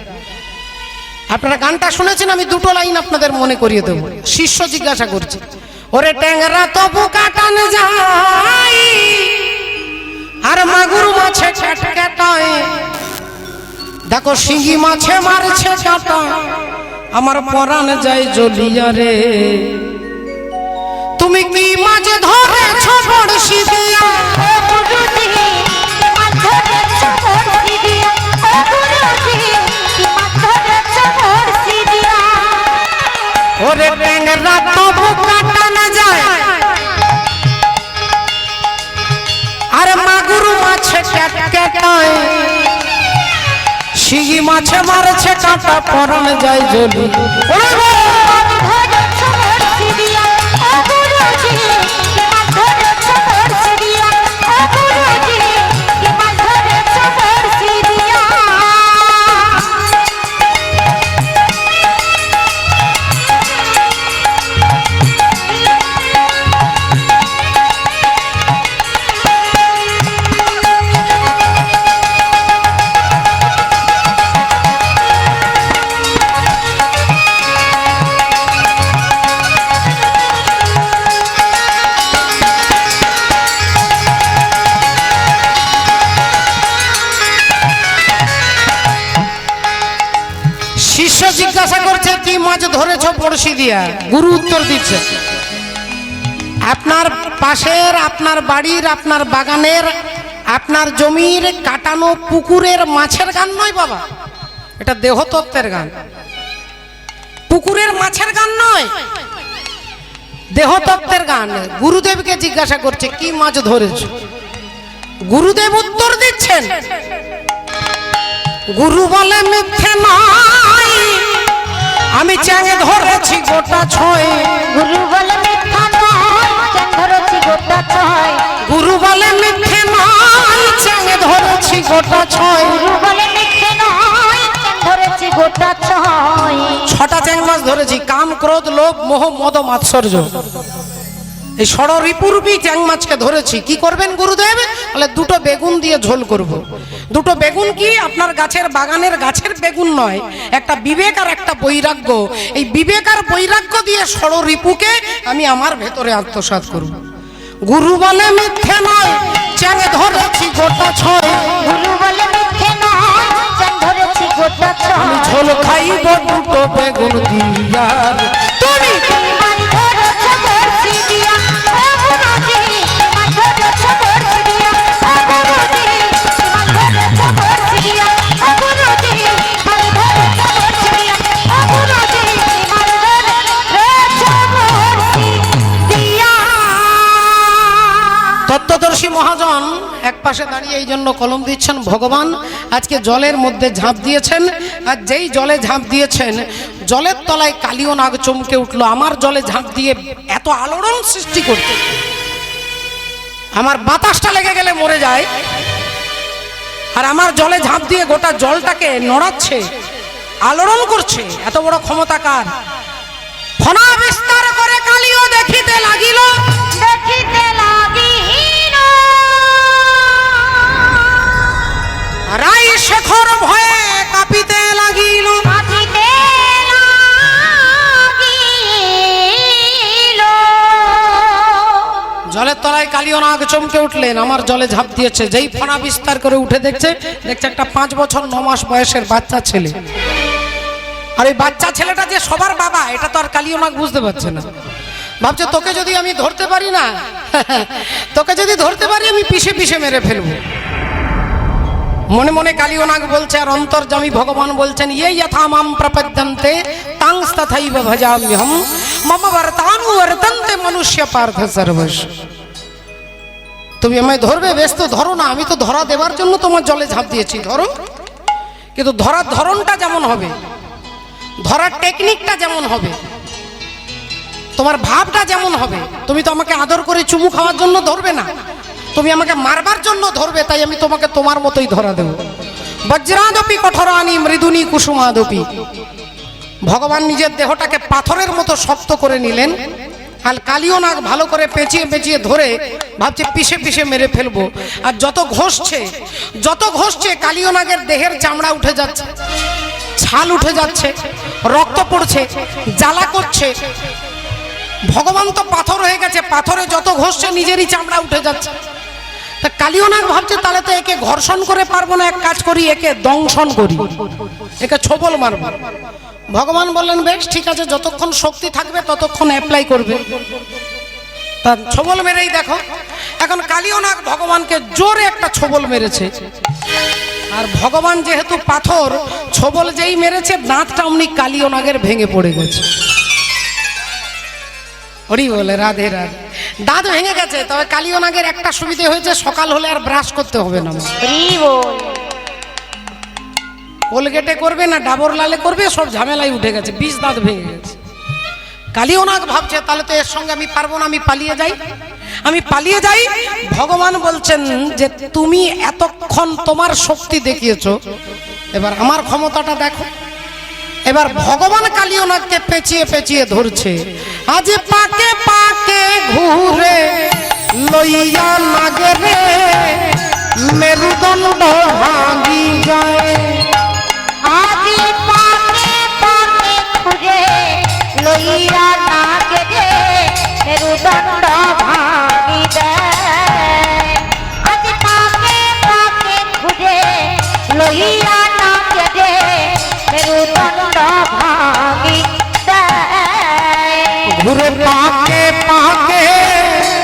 আপনারা গানটা শুনেছেন, আমি দুটো লাইন আপনাদের মনে করিয়ে দেবো। শিষ্য জিজ্ঞাসা করছে, ওরে ট্যাংরা তবু কাটান যায় আর মাগুর মাছে কাটায়, দেখো শিঙি মাছে মারছে কাটা, আমার পরাণ যায় জ্বলিয়া রে। তুমি কি মাঝে ধরেছ বড়শি দিয়া, ওরে ট্যাংরা তবু কাটান যায় আর মাগুর মাছে কাটায়, শিঙি মাছে মারছে কাঁটা, পরাণ যায় জ্বলি। শিষ্য জিজ্ঞাসা করছে, কি মাছ ধরেছ বড়শি দিয়া? গুরু উত্তর দিচ্ছে, আপনার পাশের, আপনার বাড়ির, আপনার বাগানের, আপনার জমির কাটানো পুকুরের মাছের গান নয় বাবা, এটা দেহতত্ত্বের গান। পুকুরের মাছের গান নয়, দেহতত্ত্বের গান। গুরুদেবকে জিজ্ঞাসা করছে, কি মাছ ধরেছ? গুরুদেব উত্তর দিচ্ছেন, গুরু বলে মিথ্যে নয়, আমি চ্যাঙে ধরেছি গোটা ছয়। গুরু বলে মিথ্যা নয়, চ্যাং ধরেছি গোটা ছয়। গুরু বলে মিথ্যে নয়, চ্যাঙে ধরেছি গোটা ছয়। গুরু বলে মিথ্যে নয়, চ্যাং ধরেছি গোটা ছয়। 6টা চ্যাং মাছ ধরেছি, কাম, ক্রোধ, লোভ, মোহ, মদ, মাৎসর্য, এই ষড়রিপুরূপী চ্যাং মাছকে ধরেছি। কি করবেন গুরুদেব? বলে দুটো বেগুন দিয়ে ঝোল করব। দুটো বেগুন কি আপনার গাছের, বাগানের গাছের বেগুন নয়, একটা বিবেক আর একটা বৈরাগ্য। এই বিবেক আর বৈরাগ্য দিয়ে ষড়রিপুকে আমি আমার ভেতরে আত্মসাৎ করব। গুরু বলে মিথ্যে নয়, চ্যাঙে ধরেছি গোটা ছয়। গুরু বলে মিথ্যে নয়, চ্যাং ধরেছি গোটা ছয়। আমি ঝোল খাইব দুটো বেগুন দিয়া। তুমি মাছ ধরেছ বড়শি দিয়া, ও গুরুজি, মাছ ধরেছ বড়শি দিয়া, ও গুরুজি, মাছ ধরেছ বড়শি দিয়া, ও গুরুজি, মাছ ধরেছ বড়শি দিয়া, ও গুরুজি, মাছ ধরেছ বড়শি দিয়া। তত্ত্বদর্শী মহাজন এক পাশে দাঁড়িয়ে এই জন্য কলম দিচ্ছেন, ভগবান আজকে জলের মধ্যে ঝাঁপ দিয়েছেন, আর যেই জলে ঝাঁপ দিয়েছেন জলের তলায় কালীয় নাগ চমকে উঠলো। আমার জলে ঝাঁপ দিয়ে এত আলোড়ন সৃষ্টি করতে, আমার বাতাসটা লেগে গেলে মরে যায়, আর আমার জলে ঝাঁপ দিয়ে গোটা জলটাকে নড়াচ্ছে, আলোড়ন করছে। এত বড় ক্ষমতা কার? ফনা বিস্তার করে কালীয় দেখিতে লাগিল, দেখিতে লাগিল জলের তলায় কালীয় নাগ চমকে উঠলেন, আমার জলে ঝাঁপ দিয়েছে। যেই ফনা বিস্তার করে উঠে দেখছে একটা 5 বছর 9 মাস বয়সের বাচ্চা ছেলে। আর ওই বাচ্চা ছেলেটা যে সবার বাবা এটা তো আর কালীয় নাগ বুঝতে পারছে না। ভাবছে তোকে যদি আমি ধরতে পারি না, তোকে যদি ধরতে পারি আমি পিষে পিষে মেরে ফেলবো। মনে মনে কালীয় নাগ বলছে, আর অন্তর্যামী ভগবান বলছেন, ইয়ে যথা মাম প্রপদ্যন্তে তাংস্তথৈব ভজাম্যহম মম বর্তানু বর্তন্তে মনুষ্য পার্থ সর্বশ। তুমি আমায় ধরবে, বেশ তো ধরো না, আমি তো ধরা দেবার জন্য তোমার জলে ঝাঁপ দিয়েছি, ধরো। কিন্তু ধরার ধরনটা যেমন হবে, ধরার টেকনিকটা যেমন হবে, তোমার ভাবটা যেমন হবে। তুমি তো আমাকে আদর করে চুমু খাওয়ার জন্য ধরবে না, তুমি আমাকে মারবার জন্য ধরবে, তাই আমি তোমাকে তোমার মতোই ধরা দেব। বজ্রাদপি কঠোরানি মৃদুনি কুসুমাদপি। ভগবান নিজের দেহটাকে পাথরের মতো শক্ত করে নিলেন, আর কালীয় নাগ ভালো করে পেঁচিয়ে পেঁচিয়ে ধরে ভাবছে পিষে পিষে মেরে ফেলবো। আর যত ঘষছে কালীয় নাগের দেহের চামড়া উঠে যাচ্ছে, ছাল উঠে যাচ্ছে, রক্ত পড়ছে, জ্বালা করছে। ভগবান তো পাথর হয়ে গেছে, পাথরে যত ঘষছে নিজেরই চামড়া উঠে যাচ্ছে। তা কালীয় নাগ ভাবছে তাহলে তো একে ঘর্ষণ করে পারবো না, এক কাজ করি একে দংশন করি, একে ছোবল মারব। ভগবান বললেন বেশ ঠিক আছে, যতক্ষণ শক্তি থাকবে ততক্ষণ অ্যাপ্লাই করবে। তা ছোবল মেরেই দেখো। এখন কালীয় নাগ ভগবানকে জোরে একটা ছোবল মেরেছে, আর ভগবান যেহেতু পাথর, ছোবল যেই মেরেছে দাঁতটা অমনি কালীয় নাগের ভেঙে পড়ে গেছে। হরি বলে রাধে রাধে। দাঁত ভেঙে গেছে, তবে কালীয় নাগের একটা সুবিধে হয়েছে, সকাল হলে আর ব্রাশ করতে হবে না। কোলগেটে করবে না ডাবর লালে করবে, সব ঝামেলাই উঠে গেছে, 20 দাঁত ভেঙে গেছে। কালীয় নাগ ভাবছে তাহলে তো এর সঙ্গে আমি পারবো না, আমি পালিয়ে যাই। ভগবান বলছেন যে তুমি এতক্ষণ তোমার শক্তি দেখিয়েছো, এবার আমার ক্ষমতাটা দেখো। এবার ভগবান কালীয় নাগকে পেঁচিয়ে পেঁচিয়ে ধরছে। আজ পাকে পাকে ঘুরে লইয়া নাগে রে, মেরুদণ্ড ভাঙি যায়। আজ পাকে পাকে ঘুরে লইয়া নাগে রে, মেরুদণ্ড ভাঙি দেয়। আজ পাকে পাকে ঘুরে লইয়া নাগে রে, মেরুদণ্ড ভাঙি দেয়। ঘুরে পাকে পাকে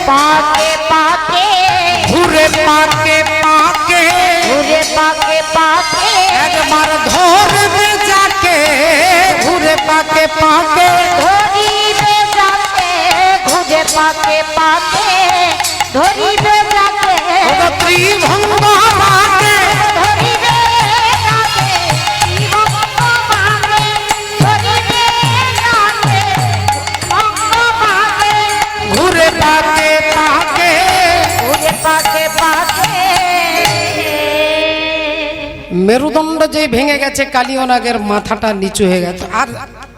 পাকে পাকে ঘুরে পাকে পাকে ঘুরে পাকে পাকে একবার ধরবে যাকে, ঘুরে পাকে পাকে ধরিবে যাকে, ঘুরে পাকে পাকে ধরিবে যাকে, ত্রিভঙ্গ মাকে ধরিবে যাকে, ভঙ্গ মাকে ধরিবে যাকে, ভঙ্গ মাকে ঘুরে পাকে পাকে। ঘুরে পাকে পাকে। মেরুদণ্ড যে ভেঙে গেছে, কালীয় নাগের মাথাটা নিচু হয়ে গেছে, আর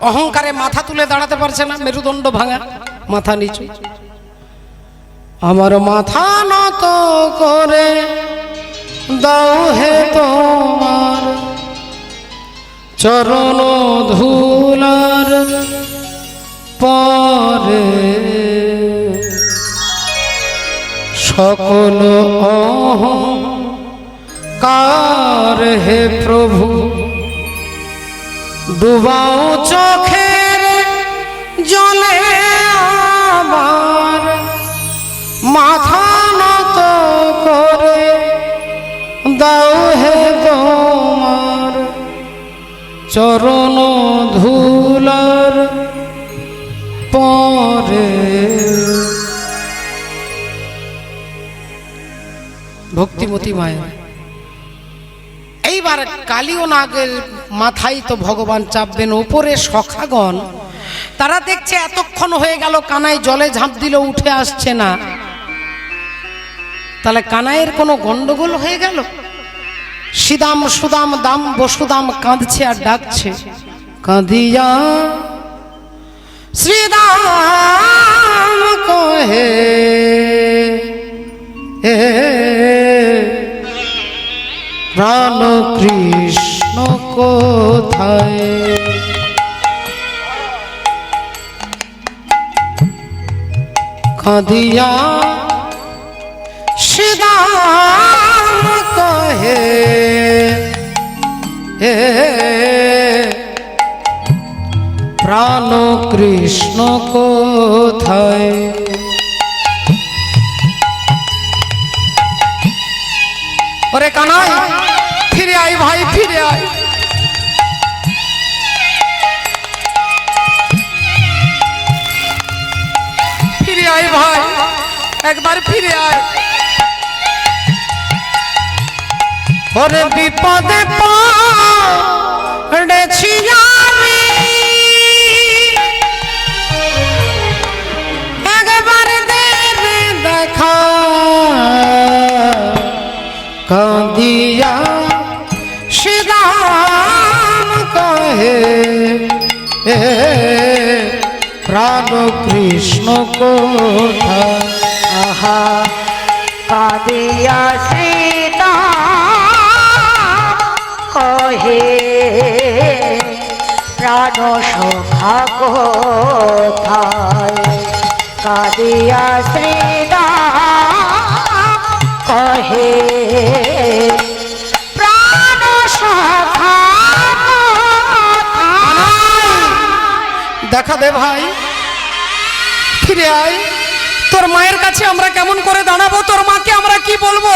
অহংকারে মাথা তুলে দাঁড়াতে পারছে না, মেরুদণ্ড ভাঙা, মাথা নিচু। আমার মাথা নত করে দাও হে তোমার চরণ ধুলার পরে, সকল অহংকার হে প্রভু ডুবাও চোখের জলে আমার, মাথা নত করে দাও হে তোমার চরণ ধুলার পরে। ভক্তিমতী মায়া। এইবার কালীয় নাগের মাথায় তো ভগবান চাপবেন, উপরে সখাগণ তারা দেখছে এতক্ষণ হয়ে গেল কানাই জলে ঝাঁপ দিল, উঠে আসছে না, তাহলে কানাইয়ের কোনো গন্ডগোল হয়ে গেল। শ্রীদাম সুদাম দাম বসুদাম কাঁদছে আর ডাকছে, কাঁদিয়া শ্রীদাম কহে প্রাণ কৃষ্ণ কোথায়। কাঁদিয়া শ্রীদাম কহে প্রাণ কৃষ্ণ কোথায়। ওরে কানাই ফিরে আয় ভাই, ফিরে আয়। ফিরে আয় ভাই, একবার ফিরে আয়। ওরে বিপদে পড়েছি আমি, একবার দে দেখা কাঁদিয়া শ্রীরাম কহে প্রাণ কৃষ্ণ কোথায়। আহা কাঁদিয়া শ্রীরাম কহে প্রাণ সখা কোথায়। কাঁদিয়া শ্রীরাম কহে প্রাণ সখা কোথায়। দেখা দে ভাই, ফিরে আয়। তোর মায়ের কাছে আমরা কেমন করে দাঁড়াবো, তোর মাকে আমরা কি বলবো?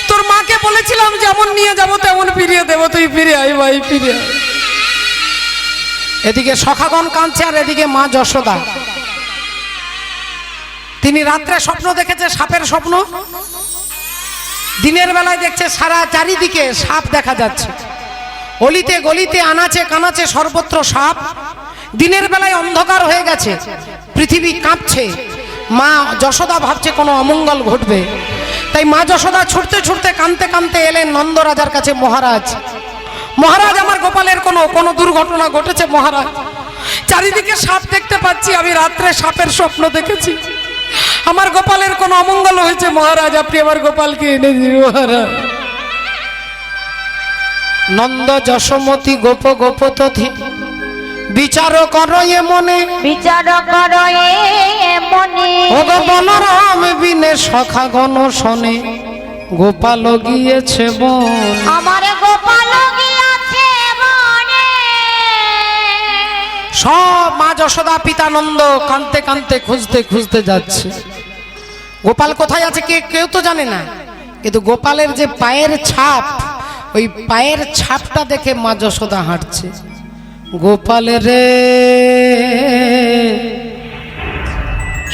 তোর মাকে বলেছিলাম যেমন নিয়ে যাব তেমন ফিরিয়ে দেবো, তুই ফিরে আয় ভাই, ফিরে আয়। এদিকে সখাগণ কাঁদছে আর এদিকে মা যশোদা। তিনি রাত্রে স্বপ্ন দেখেছে, সাপের স্বপ্ন। দিনের বেলায় দেখছে সারা চারিদিকে সাপ দেখা যাচ্ছে, অলিতে গলিতে আনাচে কানাচে সর্বত্র সাপ। দিনের বেলায় অন্ধকার হয়ে গেছে, পৃথিবী কাঁপছে। মা যশোদা ভাবছে কোনো অমঙ্গল ঘটবে, তাই মা যশোদা ছুটতে ছুটতে কাঁদতে কাঁদতে এলেন নন্দরাজার কাছে। মহারাজ, মহারাজ, আমার গোপালের কোনো দুর্ঘটনা ঘটেছে মহারাজ। চারিদিকে সাপ দেখতে পাচ্ছি, আমি রাত্রে সাপের স্বপ্ন দেখেছি, আমার গোপালের কোনো অমঙ্গল হয়েছে মহারাজ, আপনি আমার গোপালকে এনে দিন মহারাজ। নন্দ যশোমতি গোপ গোপতথি বিচার করো এ মনে, বিচার করো এ মনে। ওগো বলরাম বিনে সখা গণ শোনে, গোপাল গিয়েছে বন। আমার গোপাল গিয়েছে বনে। সব মা যশোদা পিতানন্দ কাঁদতে কাঁদতে খুঁজতে খুঁজতে যাচ্ছে। গোপাল কোথায় আছে কেউ তো জানে না, কিন্তু গোপালের যে পায়ের ছাপ, ওই পায়ের ছাপটা দেখে মা যশোদা হাঁটছে। গোপালের রে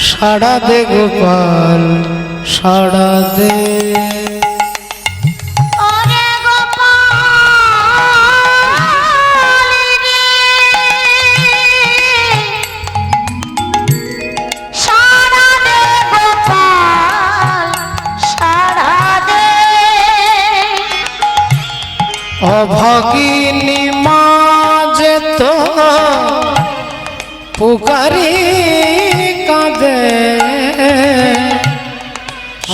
সাড়া দে গোপাল, সাড়া দে। ওরে গোপাল রে, সাড়া দে গোপাল, সাড়া দে। অভাগিনী মা যেত পুকারি কাঁদে,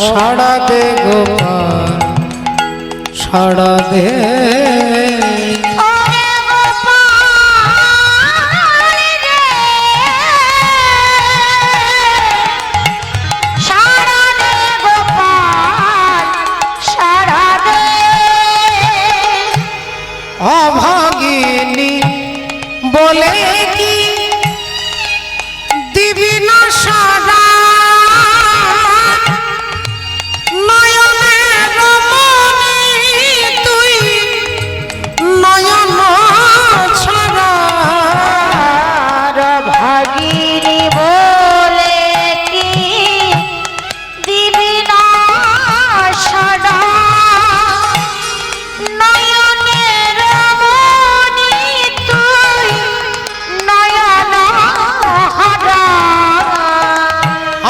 সাড়া দে গোপাল, সাড়া দে। ওরে গোপাল রে, সাড়া দে গোপাল, সাড়া দে। অভাগিনী বলে কি দিবি না সাড়া, নয়নের মনি তুই নয়ন ছাড়া। ভাগিনী বলে কি দিবি না সাড়া, নয়নের মনি তুই নয়ন হারা।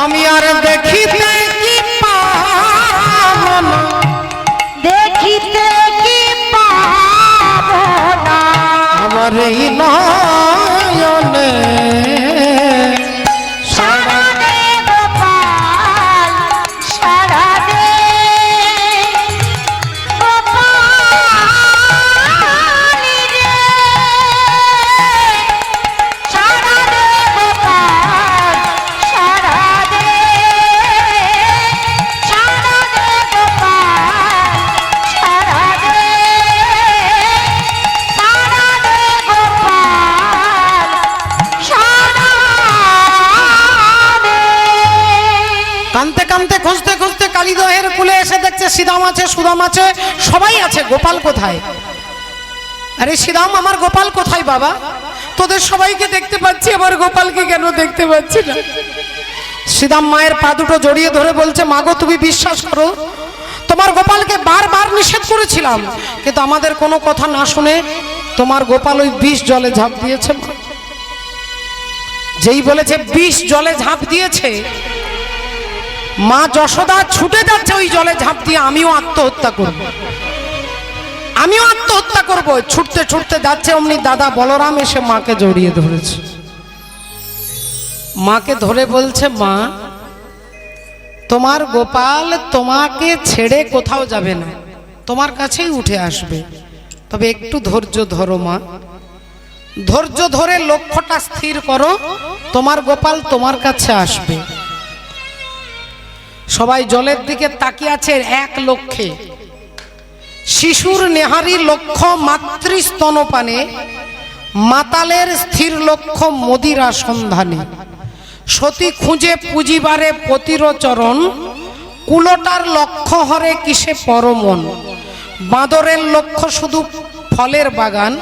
আমি আর দেখিতে কি পাব না, দেখিতে কি পাব না। আমার এই নয়নে সাড়া দে গোপাল, সাড়া দে গোপাল রে, সাড়া দে গোপাল, সাড়া দে, সাড়া কানতে কানতে খুঁজতে খুঁজতে কালীদহের কুলে এসে দেখছে শ্রীদাম আছে, সুদাম আছে, সবাই আছে। গোপাল কোথায়? আরে শ্রীদাম, আমার গোপাল কোথায় বাবা? তোদের সবাইকে দেখতে পাচ্ছি, আমার গোপালকে কেন দেখতে পাচ্ছি না? শ্রীদাম মায়ের পা দুটো জড়িয়ে ধরে বলছে, মাগো তুমি বিশ্বাস করো, তোমার গোপালকে বারবার নিষেধ করেছিলাম, কিন্তু আমাদের কোনো কথা না শুনে তোমার গোপাল ওই বিষ জলে ঝাঁপ দিয়েছে। যেই বলেছে বিষ জলে ঝাঁপ দিয়েছে, মা যশোদা ছুটে যাচ্ছে ওই জলে ঝাঁপ দিয়ে, আমিও আত্মহত্যা করব, আমিও আত্মহত্যা করব। ছুটতে ছুটতে যাচ্ছে, অমনি দাদা বলরাম এসে মাকে জড়িয়ে ধরেছে। মাকে ধরে বলছে, মা তোমার গোপাল তোমাকে ছেড়ে কোথাও যাবে না, তোমার কাছেই উঠে আসবে, তবে একটু ধৈর্য ধরো মা, ধৈর্য ধরে লক্ষ্যটা স্থির করো, তোমার গোপাল তোমার কাছে আসবে। সবাই জলের দিকে তাকিয়ে আছে এক লক্ষ্যে। শিশুর নেহারি লক্ষ্য মাতৃ স্তনপানে, মাতালের স্থির লক্ষ্য মদিরা সন্ধানে। সতী খুঁজে পুজিবারে পতির চরণ, কুলোটার লক্ষ্য হরে কিসে পরমন। বাঁদরের লক্ষ্য শুধু ফলের বাগান,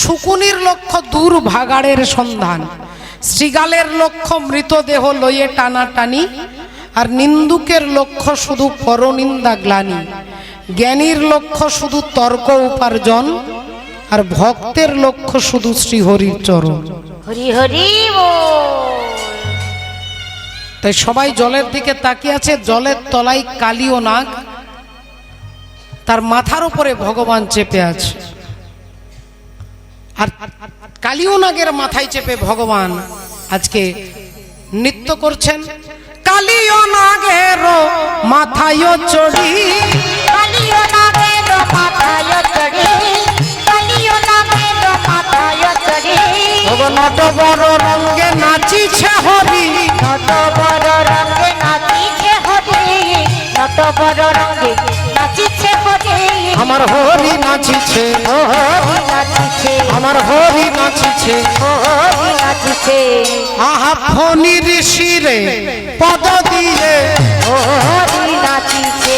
শুকুনির লক্ষ্য দূর ভাগাড়ের সন্ধান। শৃগালের লক্ষ্য মৃতদেহ লইয়ে টানাটানি, আর নিন্দুকের লক্ষ্য শুধু পরনিন্দা গ্লানি। জ্ঞানীর লক্ষ্য শুধু তর্ক উপার্জন, আর ভক্তের লক্ষ্য শুধু শ্রীহরির চরণ। হরি হরি বল। তাই সবাই জলের দিকে তাকিয়ে আছে। জলের তলায় কালী ও নাগ, তার মাথার উপরে ভগবান চেপে আছে। আর কালী ও নাগের মাথায় চেপে ভগবান আজকে নৃত্য করছেন। কালী ও নাগের মাথায় চড়ি, কালিও নাগের মাথায় চড়ে, কালিও নাগের মাথায় চড়ে। নট বড় রঙে নাচিছে হরি, নত বড় রঙে নাচিছে হরি, নত বড় রঙে নাচিছে হরি। আমার হরি নাচিছে, হরি নাচিছে, আমার হরি নাচিছে। হরি নাচিছে। আহা ফণি ঋষিরে পদ দিয়ে, হরি নাচিছে,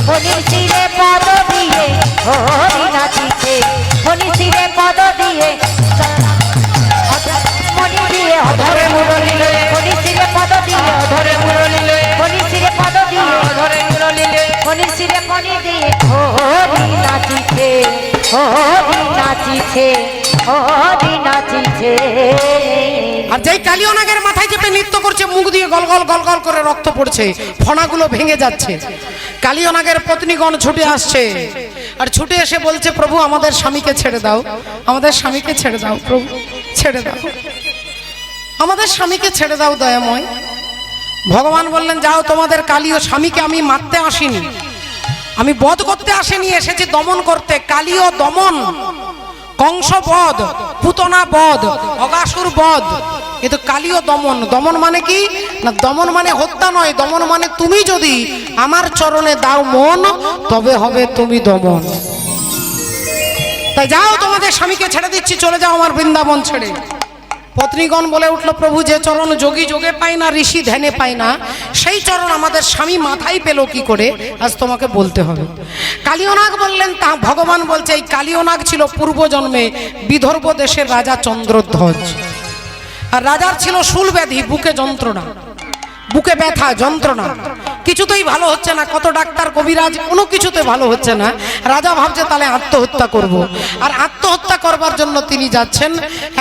হরি শিরে পদ দিয়ে, হরি নাচিছে, হরি শিরে পদ দিয়ে। মণি দিয়ে ধরে মুরলিলে, হরি শিরে পদ দিয়ে, ধরে মুরলিলে, হরি শিরে পদ দিয়ে, ধরে মুরলিলে। হরি শিরে মণি দিয়ে। হরি নাচিছে, হরি নাচিছে, হরি নাচিছে। আর যেই কালী ও নাগের মাথায় চেপে নৃত্য করছে, মুখ দিয়ে গল গল গল গল করে রক্ত পড়ছে, ফণাগুলো ভেঙে যাচ্ছে। কালী ও নাগের পত্নীগণ ছুটে আসছে, আর ছুটে এসে বলছে, প্রভু আমাদের স্বামীকে ছেড়ে দাও, আমাদের স্বামীকে ছেড়ে দাও, প্রভু ছেড়ে দাও, আমাদের স্বামীকে ছেড়ে দাও দয়াময়। ভগবান বললেন, যাও, তোমাদের কালী ও স্বামীকে আমি মারতে আসিনি, আমি বধ করতে আসিনি, এসেছি দমন করতে। কালী ও দমন, কংস বধ, পুতনা বধ, অগাসুর বধ, কিন্তু কালী ও দমন। দমন মানে কি না, দমন মানে হত্যা নয়, দমন মানে তুমি যদি আমার চরণে দাও মন, তবে হবে তুমি দমন। তাই যাও, তোমাদের স্বামীকে ছেড়ে দিচ্ছি, চলে যাও আমার বৃন্দাবন ছেড়ে। পত্নীগণ বলে উঠল, প্রভু যে চরণ যোগী যোগে পায় না, ঋষি ধ্যানে পায় না, সেই চরণ আমাদের স্বামী মাথায় পেল কি করে, আজ তোমাকে বলতে হবে। কালীয়নাগ বললেন, তা ভগবান বলছে, এই কালীয়নাগ ছিল পূর্বজন্মে বিদর্ভ দেশের রাজা চন্দ্রধ্বজ। আর রাজার ছিল শূলব্যাধি, বুকে যন্ত্রণা, বুকে ব্যথা যন্ত্রণা, কিছুতেই ভালো হচ্ছে না। কত ডাক্তার কবিরাজ, কোনো কিছুতে ভালো হচ্ছে না। রাজা ভাবছে তাহলে আত্মহত্যা করব। আর আত্মহত্যা করবার জন্য তিনি যাচ্ছেন।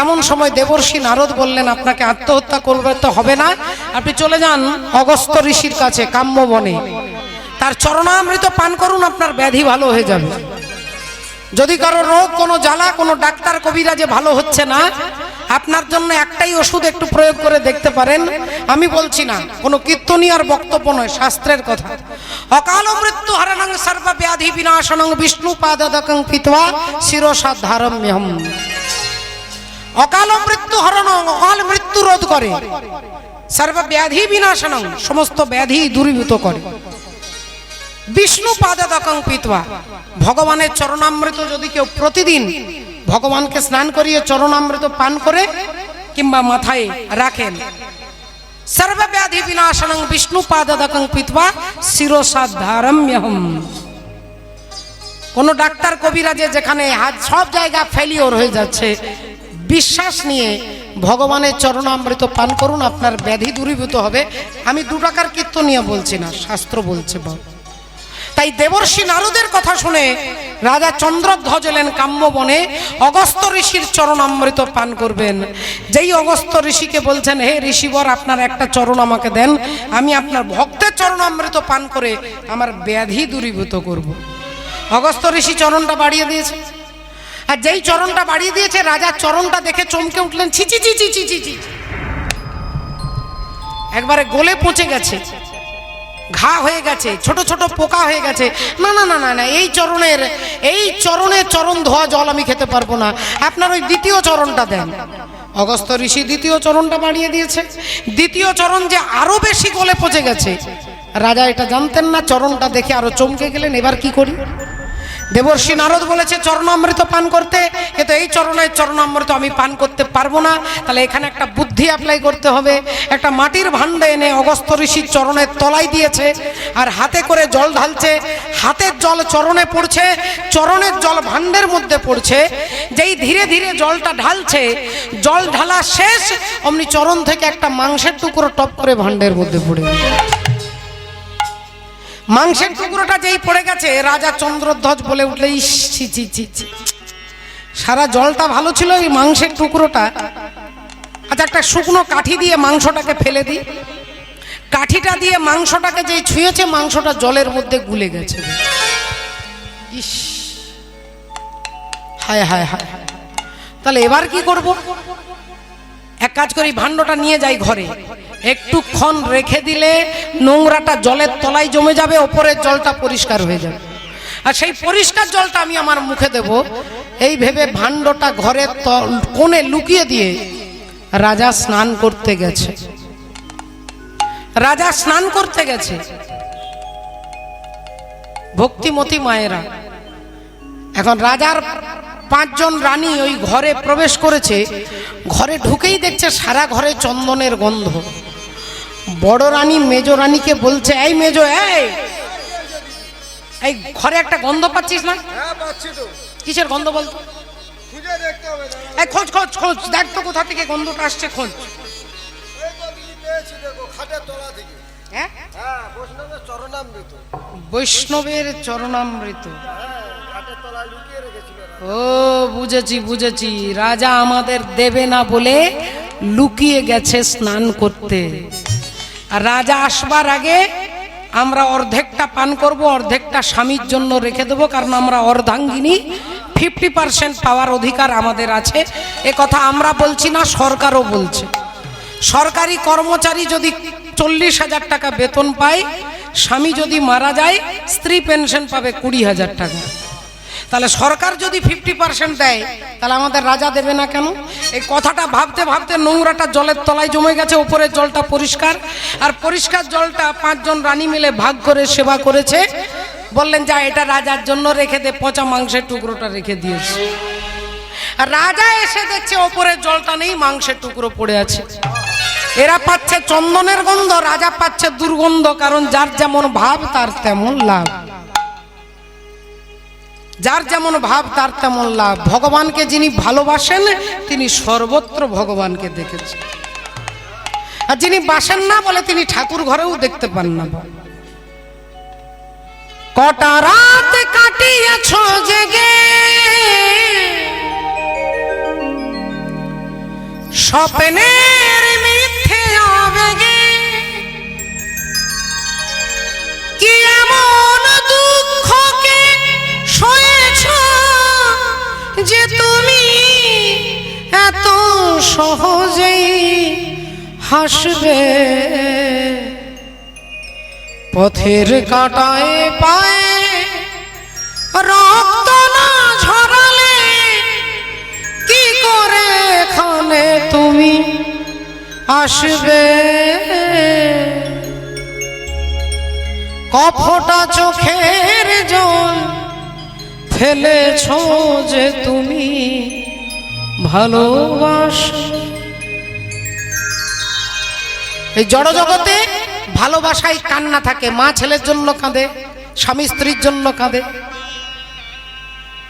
এমন সময় দেবর্ষি নারদ বললেন, আপনাকে আত্মহত্যা করবে তো হবে না, আপনি চলে যান অগস্ত্য ঋষির কাছে কাম্যবনে, তার চরণামৃত পান করুন, আপনার ব্যাধি ভালো হয়ে যাবে। যদি কারো রোগ, কোনো জ্বালা, কোনো ডাক্তার কবিরাজে ভালো হচ্ছে না, আপনার জন্য একটাই ওষুধ একটু প্রয়োগ করে দেখতে পারেন। আমি বলছি না, কোনো কীর্তনীয়ার বক্তব্য নয়, শাস্ত্রের কথা। অকাল মৃত্যু হরণং সর্ব ব্যাধি বিনাশনং বিষ্ণু পাদদকং পিত্বা শিরসাধারম্যহম। অকাল মৃত্যু হরণং, অকাল মৃত্যু রোধ করে, সর্ব ব্যাধি বিনাশনং, সমস্ত ব্যাধি দূরীভূত করে। বিষ্ণু পাদদকং পিত্বা, ভগবানের চরণামৃত যদি কেউ প্রতিদিন ভগবানকে স্নান করিয়ে চরণামৃত পান করে কিংবা মাথায় রাখেন, সর্বব্যাধি বিনাশনং বিষ্ণু পাদদকং পিত্বা শিরসাধারম্যহম। কোন ডাক্তার কবিরাজে যেখানে হাত সব জায়গা ফেলিওর হয়ে যাচ্ছে, বিশ্বাস নিয়ে ভগবানের চরণামৃত পান করুন, আপনার ব্যাধি দূরীভূত হবে। আমি 2 টাকার কীর্তন নিয়ে বলছি না, শাস্ত্র বলছে। তাই দেবর্ষি নারদের কথা শুনে রাজা চন্দ্রধ্বজ এলেন কাম্যবনে, অগস্ত্য ঋষির চরণামৃত পান করবেন। যেই অগস্ত্য ঋষিকে বলছেন, হে ঋষিবর আপনার একটা চরণ আমাকে দেন, আমি আপনার ভক্তের চরণামৃত পান করে আমার ব্যাধি দূরীভূত করব। অগস্ত্য ঋষি চরণটা বাড়িয়ে দিয়েছে, আর যেই চরণটা বাড়িয়ে দিয়েছে রাজা চরণটা দেখে চমকে উঠলেন, ছি ছি ছি ছি ছি ছি ছি, একবারে গলে পচে গেছে, ঘা হয়ে গেছে, ছোট ছোট পোকা হয়ে গেছে। না না না না না, এই চরণে চরণ ধোয়া জল আমি খেতে পারবো না, আপনার ওই দ্বিতীয় চরণটা দেন। অগস্ত্য ঋষি দ্বিতীয় চরণটা বাড়িয়ে দিয়েছে। দ্বিতীয় চরণ যে আরো বেশি গলে পচে গেছে, রাজা এটা জানতেন না, চরণটা দেখে আরো চমকে গেলেন, এবার কি করি। দেবর্ষি নারদ বলেছে চরণামৃত পান করতে, কিন্তু এই চরণের চরণামৃত আমি পান করতে পারবো না, তাহলে এখানে একটা বুদ্ধি অ্যাপ্লাই করতে হবে। একটা মাটির ভাণ্ডা এনে অগস্ত্য ঋষির চরণের তলায় দিয়েছে, আর হাতে করে জল ঢালছে। হাতের জল চরণে পড়ছে, চরণের জল ভাণ্ডের মধ্যে পড়ছে। যেই ধীরে ধীরে জলটা ঢালছে, জল ঢালা শেষ, অমনি চরণ থেকে একটা মাংসের টুকরো টপ করে ভাণ্ডের মধ্যে পড়ে গেছে। মাংসের টুকরোটা যেই পড়ে গেছে, রাজা চন্দ্রধ্বজ বলে উঠলে, ইস ছি ছি ছি ছি, সারা জলটা ভালো ছিল, এই মাংসের টুকরোটা। আচ্ছা, একটা শুকনো কাঠি দিয়ে মাংসটাকে ফেলে দিই। কাঠিটা দিয়ে মাংসটাকে যেই ছুঁয়েছে, মাংসটা জলের মধ্যে গুলে গেছে। ইস, হায় হায় হায়, তাহলে এবার কি করব? এক কাজ করি, ভাণ্ডটা নিয়ে যাই ঘরে, একটুক্ষণ রেখে দিলে নোংরাটা জলের তলায় জমে যাবে, ওপরের জলটা পরিষ্কার হয়ে যাবে, আর সেই পরিষ্কার জলটা আমি আমার মুখে দেব। এই ভেবে ভাণ্ডটা ঘরের কোণে লুকিয়ে দিয়ে রাজা স্নান করতে গেছে। রাজা স্নান করতে গেছে। ভক্তিমতী মায়েরা, এখন রাজার 5 জন রানী ওই ঘরে প্রবেশ করেছে। ঘরে ঢুকেই দেখছে সারা ঘরে চন্দনের গন্ধ। বড় রানী মেজ রানীকে বলছে, এই মেজ, এই ঘরে একটা গন্ধ পাচ্ছিস না? কিসের গন্ধ বলতো? এই খোঁজ খোঁজ খোঁজ, দেখ তো কোথা থেকে গন্ধটা আসছে, খোঁজ। বৈষ্ণবের চরণামৃত। ও বুঝেছি বুঝেছি, রাজা আমাদের দেবে না বলে লুকিয়ে গেছে স্নান করতে। আর রাজা আসবার আগে আমরা অর্ধেকটা পান করব, অর্ধেকটা স্বামীর জন্য রেখে দেবো, কারণ আমরা অর্ধাঙ্গিনী, 50% পাওয়ার অধিকার আমাদের আছে। এ কথা আমরা বলছি না, সরকারও বলছে। সরকারি কর্মচারী যদি 40,000 টাকা বেতন পায়, স্বামী যদি মারা যায়, স্ত্রী পেনশন পাবে 20,000 টাকা। তাহলে সরকার যদি 50% দেয়, তাহলে আমাদের রাজা দেবে না কেন? এই কথাটা ভাবতে ভাবতে নোংরাটা জলের তলায় জমে গেছে, উপরের জলটা পরিষ্কার। আর পরিষ্কার জলটা 5 জন রানী মিলে ভাগ করে সেবা করেছে। বললেন, যা এটা রাজার জন্য রেখে দে, পচা মাংসের টুকরোটা রেখে দিয়েছে। আর রাজা এসে দেখছে ওপরের জলটা নেই, মাংসের টুকরো পড়ে আছে। এরা পাচ্ছে চন্দনের গন্ধ, রাজা পাচ্ছে দুর্গন্ধ, কারণ যার যেমন ভাব তার তেমন লাভ। যার যেমন ভাব তার তেমন লাভ। ভগবানকে যিনি ভালোবাসেন, তিনি সর্বত্র ভগবানকে দেখেছেন। আর যিনি বাসেন না বলে, তিনি ঠাকুর ঘরেও দেখতে পান না। কটা রাত কাটিয়েছ জেগে, স্বপ্নের মিথ্যে আবেগে, কি এমন দুঃখকে সয়েছ যে তুমি এত সহজেই হাসবে। পথের কাঁটায় পায়ে রক্ত না ঝরালে কি করে এখানে তুমি আসবে। কফটা চোখের জল ফেলেছ যে তুমি ভালোবাস। এই জড় জগতে ভালোবাসায় কান্না থাকে, মা ছেলের জন্য কাঁদে, স্বামী স্ত্রীর জন্য কাঁদে,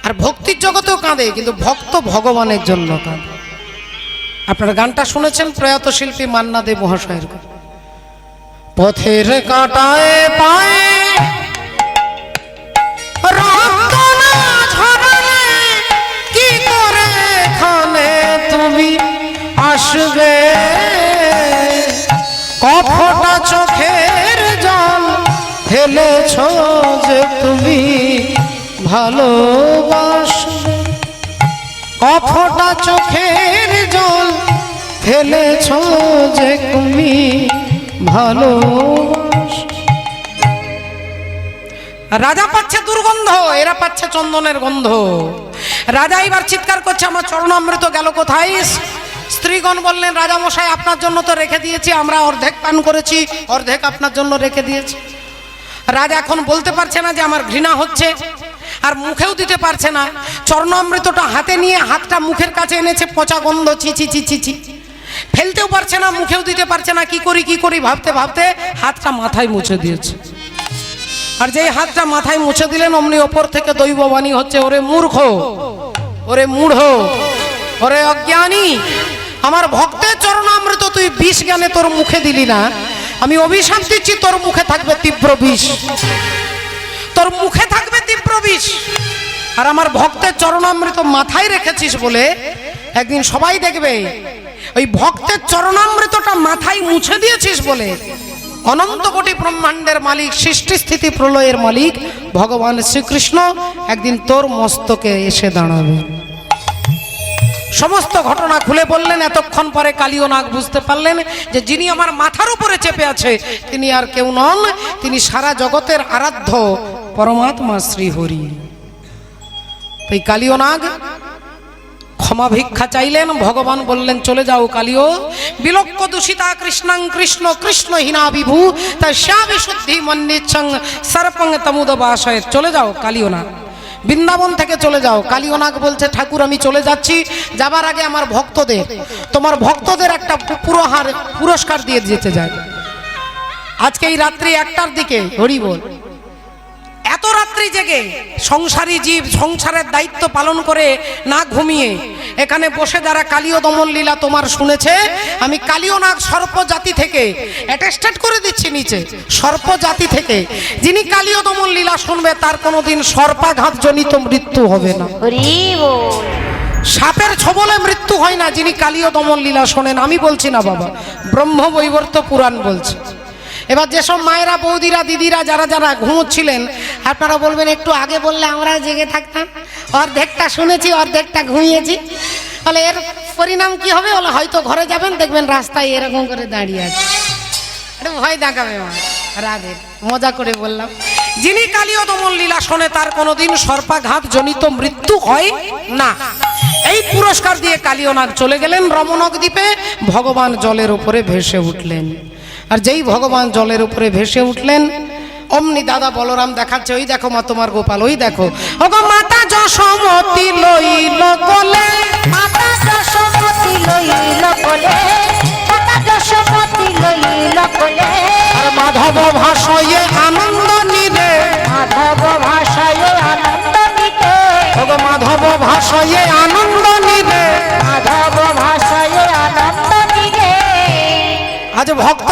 আর ভক্তির জগতেও কাঁদে, কিন্তু ভক্ত ভগবানের জন্য কাঁদে। আপনারা গানটা শুনেছেন প্রয়াত শিল্পী মান্না দে মহাশয়ের। পথের কাঁটায় পায়ে রক্ত না ঝরালে কি করে এখানে তুমি আসবে? কফটা চোখের জল ফেলেছ যে তুমি ভালোবাসবে, কফটা চোখের জল ফেলেছ যে তুমি ভালোবাসবে। রাজা পাচ্ছে দুর্গন্ধ, এরা পাচ্ছে চন্দনের গন্ধ। রাজা এবার চিৎকার করছে, আমার চরণামৃত গেল কোথায়? স্ত্রীগণ বললেন, রাজা মশাই আপনার জন্য তো রেখে দিয়েছি, আমরা অর্ধেক পান করেছি, অর্ধেক আপনার জন্য রেখে দিয়েছি। রাজা এখন বলতে পারছে না যে আমার ঘৃণা হচ্ছে, আর মুখেও দিতে পারছে না। চরণামৃতটা হাতে নিয়ে হাতটা মুখের কাছে এনেছে, পচা গন্ধ, ছি ছি ছি ছি। ফেলতেও পারছে না, মুখেও দিতে পারছে না, কি করি ভাবতে ভাবতে হাতটা মাথায় মুছে দিয়েছে। আর যেই হাতটা মাথায় মুছে দিলেন, অমনি ওপর থেকে দৈববাণী হচ্ছে, ওরে মূর্খ, ওরে মূঢ়, ওরে অজ্ঞানী, আমার ভক্তের চরণামৃত তুই বিষ জ্ঞানে তোর মুখে দিলি না, আমি অভিশাপ দিচ্ছি তোর মুখে থাকবে তীব্র বিষ, তোর মুখে থাকবে তীব্র বিষ। আর আমার ভক্তের চরণামৃত মাথায় রেখেছিস বলে একদিন সবাই দেখবে, ওই ভক্তের চরণামৃতটা মাথায় মুছে দিয়েছিস বলে অনন্ত কোটি ব্রহ্মাণ্ডের মালিক, সৃষ্টি স্থিতি প্রলয়ের মালিক ভগবান শ্রীকৃষ্ণ একদিন তোর মস্তকে এসে দাঁড়াবে। সমস্ত ঘটনা খুলে বললেন। এতক্ষণ পরে কালীয় নাগ বুঝতে পারলেন যে যিনি আমার মাথার উপরে চেপে আছে তিনি আর কেউ নন, তিনি সারা জগতের আরাধ্য পরমাত্মা শ্রীহরি। তাই কালীয় নাগ ক্ষমা ভিক্ষা চাইলেন। ভগবান বললেন, চলে যাও কালীয়, বিলক্ষ দূষিতা কৃষ্ণং কৃষ্ণ কৃষ্ণ হীনা বিভু তা শ্যা বিশুদ্ধি মন্নিচ্ছং সর্পং তমুদ বাসয়। চলে যাও কালীয় নাগ, বৃন্দাবন থেকে চলে যাও। কালীয় নাগ বলছে, ঠাকুর আমি চলে যাচ্ছি, যাবার আগে আমার ভক্তদের, তোমার ভক্তদের একটা পুরস্কার দিয়ে যেতে যায়। আজকে এই রাত্রি 1টার দিকে, হরি বল, এত রাত্রি জেগে সংসারী জীব সংসারের দায়িত্ব পালন করে না ঘুমিয়ে এখানে বসে যারা কালীয় দমন লীলা তোমার শুনেছে, আমি কালীয় নাগ সর্প জাতি থেকে অ্যাটেস্টেড করে দিচ্ছি নিচে, সর্প জাতি থেকে যিনি কালীয় দমন লীলা শুনবে তার কোনোদিন সর্পাঘাত জনিত মৃত্যু হবে না। সাপের ছোবলে মৃত্যু হয় না যিনি কালীয় দমন লীলা শোনেন। আমি বলছি না বাবা, ব্রহ্ম বৈবর্ত পুরাণ বলছে। এবার যেসব মায়েরা বৌদিরা দিদিরা যারা যারা ঘুমোচ্ছিলেন, আপনারা বলবেন একটু আগে বললে আমরা জেগে থাকতাম, অর্ধেকটা শুনেছি অর্ধেকটা ঘুমিয়েছি। বলে এর পরিণাম কি হবে? বলে হয়তো ঘরে যাবেন, দেখবেন রাস্তায় এরকম করে দাঁড়িয়ে আছে, ভয় দেখাবে মা। রাধে, মজা করে বললাম। যিনি কালীয় দমন লীলা শোনে তার কোনোদিন সর্পাঘাত জনিত মৃত্যু হয় না। এই পুরস্কার দিয়ে কালীয় নাগ চলে গেলেন রমণক দ্বীপে। ভগবান জলের উপরে ভেসে উঠলেন। আর যেই ভগবান জলের উপরে ভেসে উঠলেন, অমনি দাদা বলরাম দেখাচ্ছে, ওই দেখো মা তোমার গোপাল, ওই দেখো। ওগো মাতা যশোমতী লইল কোলে, মাতা যশোমতী লইল কোলে, মাতা যশোমতী লইল কোলে। আর মাধব ভাষয়ে আনন্দ নিলে, মাধব ভাষায় আনন্দ নিতে, ওগো মাধব ভাষয়ে আনন্দ নিলে, মাধব ভাষায় আনন্দ নিতে। আজ ভক্ত